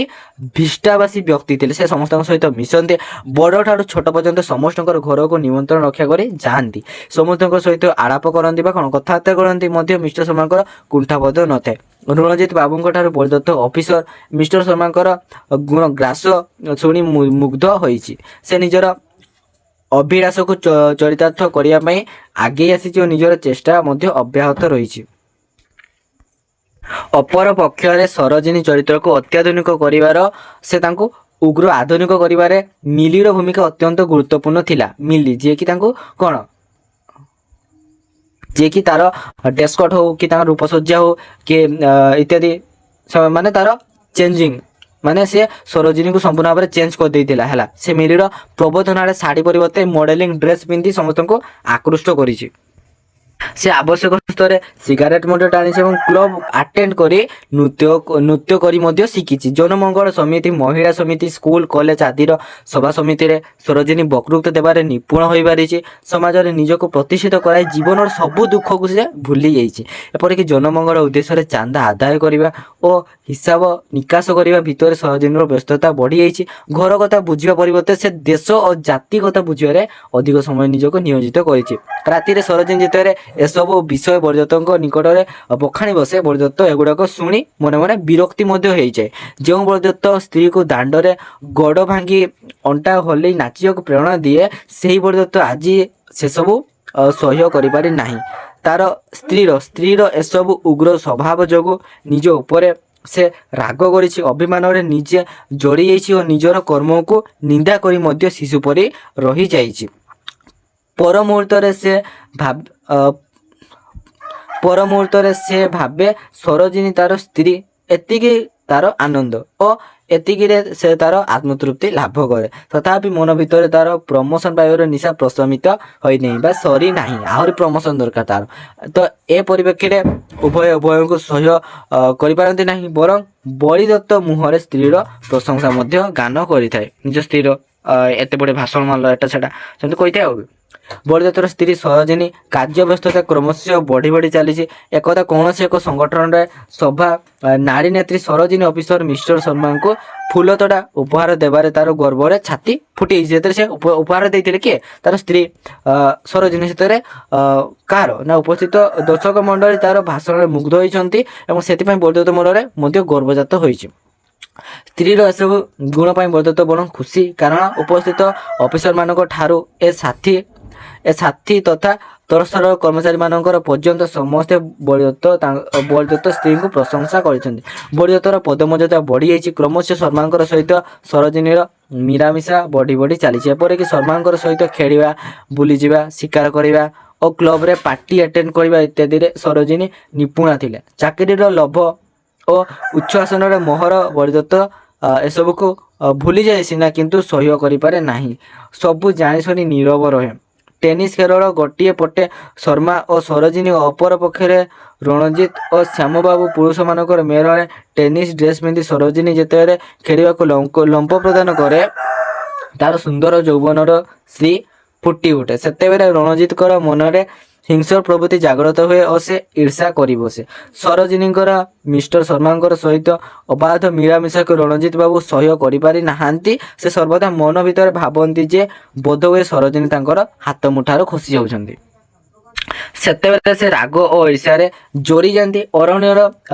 ଭିଷ୍ଟାଭାଷୀ ବ୍ୟକ୍ତି ଥିଲେ। ସେ ସମସ୍ତଙ୍କ ସହିତ ମିଶନ୍ତି, ବଡ଼ ଠାରୁ ଛୋଟ ପର୍ଯ୍ୟନ୍ତ ସମସ୍ତଙ୍କର ଘରକୁ ନିମନ୍ତ୍ରଣ ରକ୍ଷା କରି ଯାଆନ୍ତି। ସମସ୍ତଙ୍କ ସହିତ ଆଳାପ କରନ୍ତି ବା କ'ଣ କଥାବାର୍ତ୍ତା କରନ୍ତି ମଧ୍ୟ ମିଷ୍ଟର ଶର୍ମାଙ୍କର କୁଣ୍ଠାବୋଧ ନଥାଏ। ରଣଜିତ ବାବୁଙ୍କ ଠାରୁ ବରଦତ୍ତ ଅଫିସର ମିଷ୍ଟର ଶର୍ମାଙ୍କର ଗୁଣ ଗ୍ରାସ ଶୁଣି ମୁଗ୍ଧ ହୋଇଛି। ସେ ନିଜର ଅଭିଳାଷକୁ ଚରିତାର୍ଥ କରିବା ପାଇଁ ଆଗେଇ ଆସିଛି ଓ ନିଜର ଚେଷ୍ଟା ମଧ୍ୟ ଅବ୍ୟାହତ ରହିଛି। ଅପର ପକ୍ଷରେ ସରୋଜିନୀ ଚରିତ୍ରକୁ ଅତ୍ୟାଧୁନିକ କରିବାର ସେ ତାଙ୍କୁ ଉଗ୍ର ଆଧୁନିକ କରିବାରେ ମିଲିର ଭୂମିକା ଅତ୍ୟନ୍ତ ଗୁରୁତ୍ୱପୂର୍ଣ୍ଣ ଥିଲା। ମିଲି ଯିଏକି ତାଙ୍କୁ କ'ଣ ଯିଏକି ତାର ଡେସ୍କଟ୍ ହଉ କି ତାଙ୍କର ରୂପସଜ୍ଜା ହଉ କି ଇତ୍ୟାଦି ମାନେ ତାର ଚେଞ୍ଜିଂ, ମାନେ ସେ ସରୋଜିନୀକୁ ସମ୍ପୂର୍ଣ୍ଣ ଭାବରେ ଚେଞ୍ଜ କରିଦେଇଥିଲା ହେଲା। ସେ ମିଲିର ପ୍ରବୋଧନାରେ ଶାଢ଼ୀ ପରିବର୍ତ୍ତେ ମଡେଲିଂ ଡ୍ରେସ୍ ପିନ୍ଧି ସମସ୍ତଙ୍କୁ ଆକୃଷ୍ଟ କରିଛି। ସେ ଆବଶ୍ୟକ ସ୍ତରରେ ସିଗାରେଟ ମଧ୍ୟ ଟାଣିଛି ଏବଂ କ୍ଲବ ଆଟେଣ୍ଡ କରି ନୃତ୍ୟ କରି ମଧ୍ୟ ଶିଖିଛି। ଜନମଙ୍ଗଳ ସମିତି, ମହିଳା ସମିତି, ସ୍କୁଲ କଲେଜ ଆଦିର ସଭା ସମିତିରେ ସରୋଜିନୀ ବକ୍ତୃତା ଦେବାରେ ନିପୁଣ ହୋଇପାରିଛି। ସମାଜରେ ନିଜକୁ ପ୍ରତିଷ୍ଠିତ କରାଇ ଜୀବନର ସବୁ ଦୁଃଖକୁ ସେ ଭୁଲି ଯାଇଛି। ଏପରିକି ଜନମଙ୍ଗଳ ଉଦ୍ଦେଶ୍ୟରେ ଚାନ୍ଦା ଆଦାୟ କରିବା ଓ ହିସାବ ନିକାଶ କରିବା ଭିତରେ ସରୋଜିନୀର ବ୍ୟସ୍ତତା ବଢ଼ିଯାଇଛି। ଘର କଥା ବୁଝିବା ପରିବର୍ତ୍ତେ ସେ ଦେଶ ଓ ଜାତି କଥା ବୁଝିବାରେ ଅଧିକ ସମୟ ନିଜକୁ ନିୟୋଜିତ କରିଛି। ରାତିରେ ସରୋଜିନୀ ଯେତେବେଳେ ଏସବୁ ବିଷୟ ବରଦତ୍ତଙ୍କ ନିକଟରେ ବଖାଣି ବସେ, ବରଦତ୍ତ ଏଗୁଡ଼ାକ ଶୁଣି ମନେ ମନେ ବିରକ୍ତି ମଧ୍ୟ ହେଇଯାଏ। ଯେଉଁ ବରଦତ୍ତ ସ୍ତ୍ରୀକୁ ଦାଣ୍ଡରେ ଗୋଡ଼ ଭାଙ୍ଗି ଅଣ୍ଟା ହଲେଇ ନାଚିବାକୁ ପ୍ରେରଣା ଦିଏ, ସେହି ବରଦତ୍ତ ଆଜି ସେସବୁ ସହ୍ୟ କରିପାରି ନାହିଁ। ତାର ସ୍ତ୍ରୀର ଏସବୁ ଉଗ୍ର ସ୍ୱଭାବ ଯୋଗୁଁ ନିଜ ଉପରେ ସେ ରାଗ କରିଛି, ଅଭିମାନରେ ନିଜେ ଜଡ଼ି ଯାଇଛି ଓ ନିଜର କର୍ମକୁ ନିନ୍ଦା କରି ମଧ୍ୟ ଶିଶୁ ପରି ରହିଯାଇଛି। ପର ମୁହୂର୍ତ୍ତରେ ସେ ଭାବେ ସରୋଜିନୀ ତାର ସ୍ତ୍ରୀ, ଏତିକି ତାର ଆନନ୍ଦ ଓ ଏତିକିରେ ସେ ତାର ଆତ୍ମତୃପ୍ତି ଲାଭ କରେ। ତଥାପି ମନ ଭିତରେ ତାର ପ୍ରମୋଶନ ପାଇବାର ନିଶା ପ୍ରଶମିତ ହୋଇନାହିଁ ବା ସରି ନାହିଁ, ଆହୁରି ପ୍ରମୋଶନ ଦରକାର ତାର। ତ ଏ ପରିପ୍ରେକ୍ଷୀରେ ଉଭୟଙ୍କୁ ସହ୍ୟ କରିପାରନ୍ତି ନାହିଁ, ବରଂ ବଳିଦତ୍ତ ମୁହଁରେ ସ୍ତ୍ରୀର ପ୍ରଶଂସା ମଧ୍ୟ ଗାନ କରିଥାଏ। ନିଜ ସ୍ତ୍ରୀର ଏତେ ବଡ଼ ଭାଷଣ ମାରିଲ ଏଟା ସେଟା ସେମିତି କହିଥାଏ। ଆଉ ବରଦତ୍ତର ସ୍ତ୍ରୀ ସରୋଜିନୀ କାର୍ଯ୍ୟ ବ୍ୟସ୍ତତା କ୍ରମଶଃ ବଢ଼ି ବଢ଼ି ଚାଲିଛି। ଏକଦା କୌଣସି ଏକ ସଂଗଠନରେ ସଭା ନାରୀ ନେତ୍ରୀ ସରୋଜିନୀ ଅଫିସର ମିଷ୍ଟର ଶର୍ମାଙ୍କୁ ଫୁଲତୋଡ଼ା ଉପହାର ଦେବାରେ ତାର ଗର୍ବରେ ଛାତି ଫୁଟିଯାଇଛି। ସେଥିରେ ସେ ଉପହାର ଦେଇଥିଲେ କିଏ? ତାର ସ୍ତ୍ରୀ ସରୋଜିନୀ। ସେଥିରେ କାହାର ନା ଉପସ୍ଥିତ ଦର୍ଶକ ମଣ୍ଡଳୀ ତାର ଭାଷଣରେ ମୁଗ୍ଧ ହୋଇଛନ୍ତି ଏବଂ ସେଥିପାଇଁ ବରଦତ୍ତ ମନରେ ମଧ୍ୟ ଗର୍ବଜାତ ହୋଇଛି। ସ୍ତ୍ରୀର ଏସବୁ ଗୁଣ ପାଇଁ ବରଦତ୍ତ ବରଂ ଖୁସି, କାରଣ ଉପସ୍ଥିତ ଅଫିସରମାନଙ୍କ ଠାରୁ ଏ ସାଥୀ ତଥା ତଳସ୍ତର କର୍ମଚାରୀମାନଙ୍କର ପର୍ଯ୍ୟନ୍ତ ସମସ୍ତେ ବରଦତ୍ତ ସ୍ତ୍ରୀଙ୍କୁ ପ୍ରଶଂସା କରିଛନ୍ତି। ବରଦତ୍ତର ପଦମର୍ଯ୍ୟାଦା ବଢ଼ିଯାଇଛି। କ୍ରମଶଃ ଶର୍ମାଙ୍କର ସହିତ ସରୋଜିନୀର ମିଳାମିଶା ବଢ଼ି ବଢ଼ି ଚାଲିଛି। ଏପରିକି ଶର୍ମାଙ୍କର ସହିତ ଖେଳିବା, ବୁଲିଯିବା, ଶିକାର କରିବା ଓ କ୍ଲବରେ ପାର୍ଟି ଆଟେଣ୍ଡ କରିବା ଇତ୍ୟାଦିରେ ସରୋଜିନୀ ନିପୁଣା ଥିଲେ। ଚାକିରିର ଲୋଭ ଓ ଉଚ୍ଚ ଆସନର ମୋହର ବରିଦତ୍ତ ଏସବୁକୁ ଭୁଲି ଯାଏ ସିନା କିନ୍ତୁ ସହ୍ୟ କରିପାରେ ନାହିଁ। ସବୁ ଜାଣିଶୁଣି ନୀରବ ରହେ। ଟେନିସ୍ ଖେଳର ଗୋଟିଏ ପଟେ ଶର୍ମା ଓ ସରୋଜିନୀ ଓ ଅପର ପକ୍ଷରେ ରଣଜିତ ଓ ଶ୍ୟାମବାବୁ ପୁରୁଷମାନଙ୍କର ମେଳରେ ଟେନିସ୍ ଡ୍ରେସ୍ ପିନ୍ଧି ସରୋଜିନୀ ଯେତେବେଳେ ଖେଳିବାକୁ ଲମ୍ପ ପ୍ରଦାନ କରେ ତାର ସୁନ୍ଦର ଯୌବନର ଶ୍ରୀ ଫୁଟି ଉଠେ। ସେତେବେଳେ ରଣଜିତଙ୍କର ମନରେ ହିଂସ୍ର ପ୍ରବୃତ୍ତି ଜାଗ୍ରତ ହୁଏ ଓ ସେ ଈର୍ଷା କରି ବସେ। ସରୋଜିନୀଙ୍କର ମିଷ୍ଟର ଶର୍ମାଙ୍କର ସହିତ ଅବାଧ ମିଳାମିଶାକୁ ରଣଜିତ ବାବୁ ସହ୍ୟ କରିପାରି ନାହାନ୍ତି। ସେ ସର୍ବଦା ମନ ଭିତରେ ଭାବନ୍ତି ଯେ ବୋଧହୁଏ ସରୋଜିନୀ ତାଙ୍କର ହାତ ମୁଠାରୁ ଖସି ଯାଉଛନ୍ତି। ସେତେବେଳେ ସେ ରାଗ ଓ ଈର୍ଷାରେ ଜୋରି ଯାଆନ୍ତି। ଅରଣ୍ୟର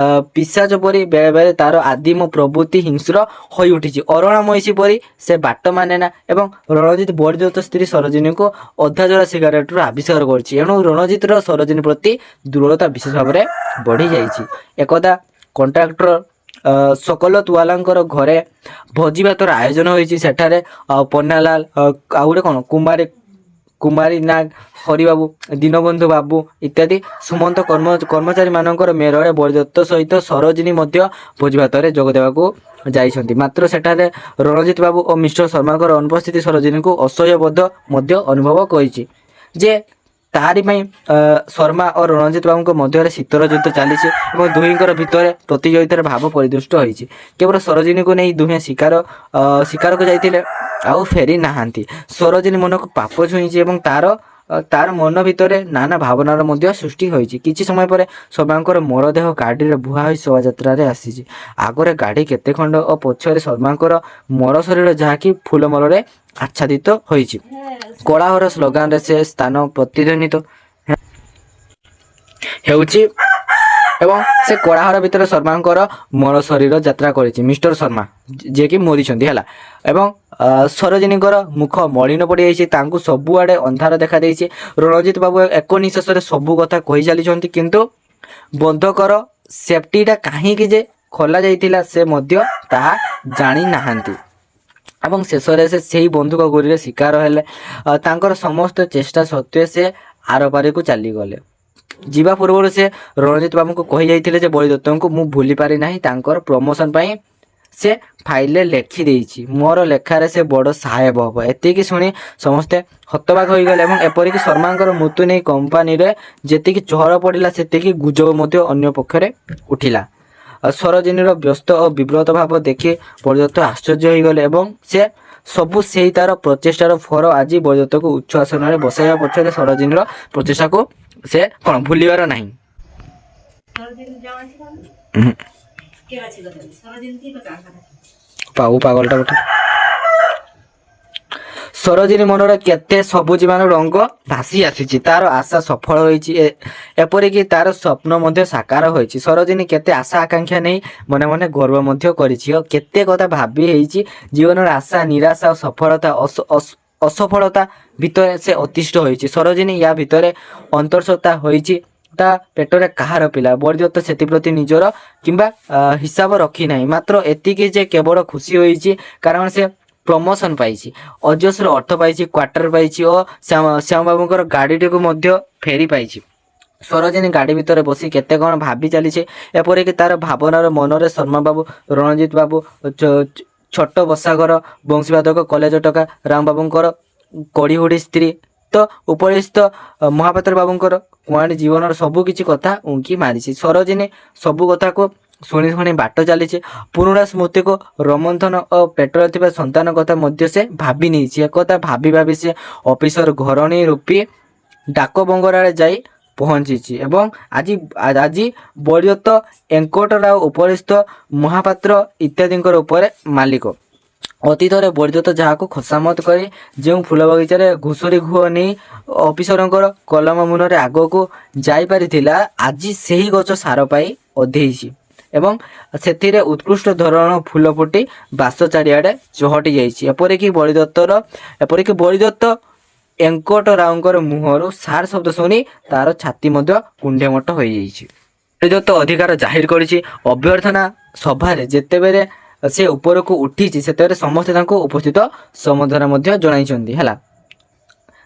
ପିଶାଚ ପରି ବେଳେବେଳେ ତାର ଆଦିମ ପ୍ରବୃତ୍ତି ହିଂସ୍ର ହୋଇ ଉଠିଛି। ଅରଣା ମଇଁଷି ପରି ସେ ବାଟ ମାନେ ନା ଏବଂ ରଣଜିତ ବରିଦତ୍ତ ସ୍ତ୍ରୀ ସରୋଜିନୀକୁ ଅଧାଜଳା ସିଗାରେଟରୁ ଆବିଷ୍କାର କରିଛି। ଏଣୁ ରଣଜିତର ସରୋଜିନୀ ପ୍ରତି ଦୃଢ଼ତା ବିଶେଷ ଭାବରେ ବଢ଼ି ଯାଇଛି। ଏକଦା କଣ୍ଟ୍ରାକ୍ଟର ଶକଲତୱାଲାଙ୍କର ଘରେ ଭୋଜି ଭାତର ଆୟୋଜନ ହୋଇଛି। ସେଠାରେ ପନ୍ନାଲାଲ ଆଉ ଗୋଟେ କ'ଣ କୁମାରୀ ନାଗ, ହରିବାବୁ, ଦୀନବନ୍ଧୁ ବାବୁ ଇତ୍ୟାଦି ସୁମନ୍ତ କର୍ମଚାରୀମାନଙ୍କର ମେଳରେ ବରିଦତ୍ତ ସହିତ ସରୋଜିନୀ ମଧ୍ୟ ଭୋଜି ଭାତରେ ଯୋଗ ଦେବାକୁ ଯାଇଛନ୍ତି। ମାତ୍ର ସେଠାରେ ରଣଜିତ ବାବୁ ଓ ମିଷ୍ଟର ଶର୍ମାଙ୍କର ଅନୁପସ୍ଥିତି ସରୋଜିନୀକୁ ଅସହ୍ୟ ବୋଧ ମଧ୍ୟ ଅନୁଭବ କରିଛି ଯେ ତାହାରି ପାଇଁ ଶର୍ମା ଓ ରଣଜିତ ବାବୁଙ୍କ ମଧ୍ୟରେ ଶୀତଳ ଯୁଦ୍ଧ ଚାଲିଛି ଏବଂ ଦୁହିଁଙ୍କର ଭିତରେ ପ୍ରତିଯୋଗିତାର ଭାବ ପରିଦୃଷ୍ଟ ହୋଇଛି। କେବଳ ସରୋଜିନୀକୁ ନେଇ ଦୁହେଁ ଶିକାରକୁ ଯାଇଥିଲେ ଆଉ ଫେରି ନାହାନ୍ତି। ସରୋଜିନୀ ମନକୁ ପାପ ଛୁଇଁଛି ଏବଂ ତାର ମନ ଭିତରେ ନାନା ଭାବନାର ମଧ୍ୟ ସୃଷ୍ଟି ହୋଇଛି। କିଛି ସମୟ ପରେ ଶର୍ମାଙ୍କର ମରଦେହ ଗାଡ଼ିରେ ବୁହା ହୋଇ ଶୋଭାଯାତ୍ରାରେ ଆସିଛି। ଆଗରେ ଗାଡ଼ି କେତେ ଖଣ୍ଡ ଓ ପଛରେ ଶର୍ମାଙ୍କର ମର ଶରୀର ଯାହାକି ଫୁଲମରରେ ଆଚ୍ଛାଦିତ ହୋଇଛି। କୋଳାହଳ ସ୍ଲୋଗାନରେ ସେ ସ୍ଥାନ ପ୍ରତିଧ୍ୱନିତ ହେଉଛି ଏବଂ ସେ କୋଳାହଳ ଭିତରେ ଶର୍ମାଙ୍କର ମର ଶରୀର ଯାତ୍ରା କରିଛି। ମିଷ୍ଟର ଶର୍ମା ଯିଏକି ମରିଛନ୍ତି ହେଲା ଏବଂ ସରୋଜିନୀଙ୍କର ମୁଖ ମଳିନ ପଡ଼ିଯାଇଛି। ତାଙ୍କୁ ସବୁଆଡ଼େ ଅନ୍ଧାର ଦେଖାଦେଇଛି। ରଣଜିତ ବାବୁ ଏକ ନିଶ୍ୱାସରେ ସବୁ କଥା କହି ଚାଲିଛନ୍ତି କିନ୍ତୁ ବନ୍ଧକର ସେଫ୍ଟିଟା କାହିଁକି ଯେ ଖୋଲା ଯାଇଥିଲା ସେ ମଧ୍ୟ ତାହା ଜାଣି ନାହାନ୍ତି ଏବଂ ଶେଷରେ ସେ ସେହି ବନ୍ଧୁକ ଗୁଳିରେ ଶିକାର ହେଲେ। ତାଙ୍କର ସମସ୍ତ ଚେଷ୍ଟା ସତ୍ତ୍ୱେ ସେ ଆରପାରିକୁ ଚାଲିଗଲେ। ଯିବା ପୂର୍ବରୁ ସେ ରଣଜିତ ବାବୁଙ୍କୁ କହିଯାଇଥିଲେ ଯେ ବରିଦତ୍ତଙ୍କୁ ମୁଁ ଭୁଲି ପାରି ନାହିଁ। ତାଙ୍କର ପ୍ରମୋସନ ପାଇଁ ସେ ଫାଇଲରେ ଲେଖି ଦେଇଛି। ମୋର ଲେଖାରେ ସେ ବଡ଼ ସାହେବ ହେବ। ଏତିକି ଶୁଣି ସମସ୍ତେ ହତବାକ ହୋଇଗଲେ ଏବଂ ଏପରିକି ଶର୍ମାଙ୍କର ମୃତ୍ୟୁ ନେଇ କମ୍ପାନୀରେ ଯେତିକି ଚହଳ ପଡ଼ିଲା ସେତିକି ଗୁଜବ ମଧ୍ୟ ଅନ୍ୟ ପକ୍ଷରେ ଉଠିଲା। ସରୋଜିନୀର ବ୍ୟସ୍ତ ଓ ବିବ୍ରତ ଭାବ ଦେଖି ବରିଦତ୍ତ ଆଶ୍ଚର୍ଯ୍ୟ ହୋଇଗଲେ ଏବଂ ସେ ସବୁ ସେଇ ତାର ପ୍ରଚେଷ୍ଟାର ଫଳ। ଆଜି ବରିଦତ୍ତକୁ ଉଚ୍ଚ ଆସନରେ ବସାଇବା ପଛରେ ସରୋଜିନୀର ପ୍ରଚେଷ୍ଟାକୁ ସେ କ'ଣ ଭୁଲିବାର ନାହିଁ। ପାଗଳଟା ଗୋଟେ ସରୋଜିନୀ ମନରେ କେତେ ସବୁଜିମାନ ରଙ୍ଗ ଭାସି ଆସିଛି। ତାର ଆଶା ସଫଳ ହୋଇଛି, ଏପରିକି ତାର ସ୍ୱପ୍ନ ମଧ୍ୟ ସାକାର ହୋଇଛି। ସରୋଜିନୀ କେତେ ଆଶା ଆକାଂକ୍ଷା ନେଇ ମନେ ମନେ ଗର୍ବ ମଧ୍ୟ କରିଛି ଓ କେତେ କଥା ଭାବି ହେଇଛି। ଜୀବନର ଆଶା, ନିରାଶା ଓ ସଫଳତା ଅସଫଳତା ଭିତରେ ସେ ଅତିଷ୍ଠ ହୋଇଛି। ସରୋଜିନୀ ୟା ଭିତରେ ଅନ୍ତର୍ସତ୍ତା ହୋଇଛି। ତା ପେଟରେ କାହାର ପିଲା। ବରିଦତ୍ତ ସେଥିପ୍ରତି ନିଜର କିମ୍ବା ହିସାବ ରଖି ନାହିଁ। ମାତ୍ର ଏତିକି ଯେ କେବଳ ଖୁସି ହୋଇଛି କାରଣ ସେ ପ୍ରମୋସନ ପାଇଛି, ଅଜସ୍ର ଅର୍ଥ ପାଇଛି, କ୍ୱାର୍ଟର ପାଇଛି ଓ ଶ୍ୟାମବାବୁଙ୍କର ଗାଡ଼ିଟିକୁ ମଧ୍ୟ ଫେରି ପାଇଛି। ସରୋଜିନୀ ଗାଡ଼ି ଭିତରେ ବସି କେତେ କ'ଣ ଭାବି ଚାଲିଛି। ଏପରିକି ତାର ଭାବନାର ମନରେ ଶର୍ମାବାବୁ, ରଣଜିତ ବାବୁ, ଛୋଟ ବସାଘର, ବଂଶୀବାଦକ, କଲେଜ ଟୋକା ରାମବାବୁଙ୍କର କଡ଼ିହୁଡ଼ି ସ୍ତ୍ରୀ ତ ଉପରିସ୍ଥ ମହାପାତ୍ର ବାବୁଙ୍କର କୁଆଣି ଜୀବନର ସବୁ କିଛି କଥା ଉଙ୍କି ମାରିଛି। ସରୋଜିନୀ ସବୁ କଥାକୁ ଶୁଣି ଶୁଣି ବାଟ ଚାଲିଛି। ପୁରୁଣା ସ୍ମୃତିକୁ ରୋମନ୍ଥନ ଓ ପେଟରେ ଥିବା ସନ୍ତାନ କଥା ମଧ୍ୟ ସେ ଭାବି ନେଇଛି। ଏକଥା ଭାବି ଭାବି ସେ ଅଫିସର ଘରଣୀ ରୂପୀ ଡାକ ବଙ୍ଗଳାରେ ଯାଇ ପହଞ୍ଚିଛି ଏବଂ ଆଜି ବରିଦତ୍ତ ଏଙ୍କଟରାଓ ଉପରିସ୍ଥ ମହାପାତ୍ର ଇତ୍ୟାଦିଙ୍କର ଉପରେ ମାଲିକ। ଅତୀତରେ ବରିଦତ୍ତ ଯାହାକୁ ଖୋସାମତ କରି ଯେଉଁ ଫୁଲ ବଗିଚାରେ ଘୁଷୁରୀ ଘୁଅ ନେଇ ଅଫିସରଙ୍କର କଲମ ମୁନରେ ଆଗକୁ ଯାଇପାରିଥିଲା, ଆଜି ସେହି ଗଛ ସାର ପାଇ ଅଧେଇଛି ଏବଂ ସେଥିରେ ଉତ୍କୃଷ୍ଟ ଧରଣ ଫୁଲ ଫୁଟି ବାସ ଚାରିଆଡ଼େ ଚହଟି ଯାଇଛି। ଏପରିକି ବରିଦତ୍ତ ଏଙ୍କଟରାଓଙ୍କର ମୁହଁରୁ ସାର୍ ଶବ୍ଦ ଶୁଣି ତାର ଛାତି ମଧ୍ୟ କୁଣ୍ଢେମୋଟ ହୋଇଯାଇଛି। ବରିଦତ୍ତ ଅଧିକାର ଜାହିର କରିଛି। ଅଭ୍ୟର୍ଥନା ସଭାରେ ଯେତେବେଳେ ସେ ଉପରକୁ ଉଠିଛି ସେତେବେଳେ ସମସ୍ତେ ତାଙ୍କୁ ଉପସ୍ଥିତ ସମ୍ବର୍ଦ୍ଧନା ମଧ୍ୟ ଜଣାଇଛନ୍ତି ହେଲା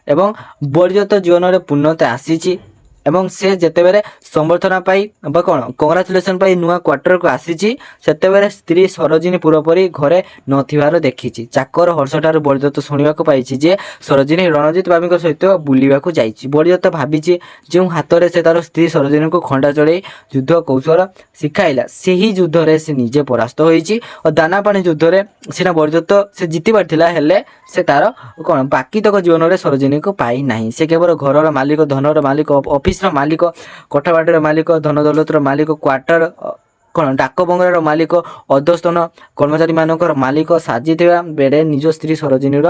ଏବଂ ବରିଦତ୍ତ ଜୀବନରେ ପୂର୍ଣ୍ଣତା ଆସିଛି ଏବଂ ସେ ଯେତେବେଳେ ସମ୍ବର୍ଦ୍ଧନା ପାଇ ବା କ'ଣ କଂଗ୍ରାଚୁଲେସନ ପାଇ ନୂଆ କ୍ୱାର୍ଟରକୁ ଆସିଛି ସେତେବେଳେ ସ୍ତ୍ରୀ ସରୋଜିନୀ ପୁରପରି ଘରେ ନଥିବାର ଦେଖିଛି। ଚାକର ହର୍ଷଠାରୁ ବଳିଦତ୍ତ ଶୁଣିବାକୁ ପାଇଛି ଯେ ସରୋଜିନୀ ରଣଜିତ ବାବୁଙ୍କ ସହିତ ବୁଲିବାକୁ ଯାଇଛି। ବଳିଦତ୍ତ ଭାବିଛି ଯେଉଁ ହାତରେ ସେ ତାର ସ୍ତ୍ରୀ ସରୋଜିନୀଙ୍କୁ ଖଣ୍ଡା ଚଢ଼େଇ ଯୁଦ୍ଧ କୌଶଳ ଶିଖାଇଲା ସେହି ଯୁଦ୍ଧରେ ସେ ନିଜେ ପରାସ୍ତ ହୋଇଛି ଓ ଦାନାପାଣି ଯୁଦ୍ଧରେ ସିନା ବଳିଦତ୍ତ ସେ ଜିତି ପାରିଥିଲା ହେଲେ ସେ ତାର କ'ଣ ବାକିତକ ଜୀବନରେ ସରୋଜିନୀକୁ ପାଇ ନାହିଁ। ସେ କେବଳ ଘରର ମାଲିକ, ଧନର ମାଲିକ, ଅଫିସର ମାଲିକ, କୋଠାବାଡ଼ିର ମାଲିକ, ଧନ ଦୌଲତର ମାଲିକ, କ୍ୱାର୍ଟର କ'ଣ ଡାକ ବଙ୍ଗଳାର ମାଲିକ, ଅଧସ୍ତନ କର୍ମଚାରୀମାନଙ୍କର ମାଲିକ ସାଜିଥିବା ବେଳେ ନିଜ ସ୍ତ୍ରୀ ସରୋଜିନୀର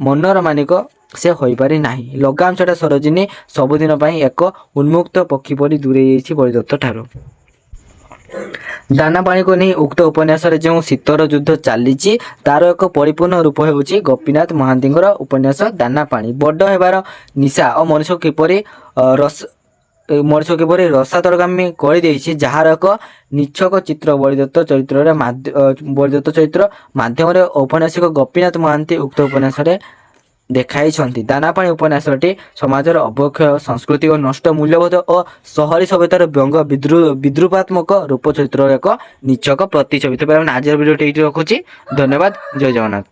ମନର ମାଲିକ ସେ ହୋଇପାରି ନାହିଁ। ଲଗାମ ଛଡ଼ା ସରୋଜିନୀ ସବୁଦିନ ପାଇଁ ଏକ ଉନ୍ମୁକ୍ତ ପକ୍ଷୀ ପରି ଦୂରେଇ ଯାଇଛି ବଳିଦତ୍ତ ଠାରୁ। ଦାନାପାଣିକୁ ନେଇ ଉକ୍ତ ଉପନ୍ୟାସରେ ଯେଉଁ ଶୀତର ଯୁଦ୍ଧ ଚାଲିଛି ତାର ଏକ ପରିପୂର୍ଣ୍ଣ ରୂପ ହେଉଛି ଗୋପୀନାଥ ମହାନ୍ତିଙ୍କର ଉପନ୍ୟାସ ଦାନାପାଣି। ବଡ଼ ହେବାର ନିଶା ଓ ମଣିଷକୁ କିପରି ରସାତଳଗାମୀ କରିଦେଇଛି ଯାହାର ଏକ ନିଚ୍ଛକ ଚିତ୍ର ବଳିଦତ୍ତ ଚରିତ୍ର ମାଧ୍ୟମରେ ଔପନ୍ୟାସିକ ଗୋପୀନାଥ ମହାନ୍ତି ଉକ୍ତ ଉପନ୍ୟାସରେ ଦେଖାଇଛନ୍ତି। ଦାନାପାଣି ଉପନ୍ୟାସଟି ସମାଜର ଅବକ୍ଷୟ, ସଂସ୍କୃତି ଓ ନଷ୍ଟ ମୂଲ୍ୟବୋଧ ଓ ସହରୀ ସଭ୍ୟତାର ବ୍ୟଙ୍ଗ ବିଦ୍ରୂପାତ୍ମକ ରୂପ ଚରିତ୍ରର ଏକ ନିଚ୍ଛକ ପ୍ରତିଛବି। ତେବେ ଆମେ ଆଜିର ଭିଡ଼ିଓଟି ଏଇଠି ରଖୁଛି। ଧନ୍ୟବାଦ। ଜୟ ଜଗନ୍ନାଥ।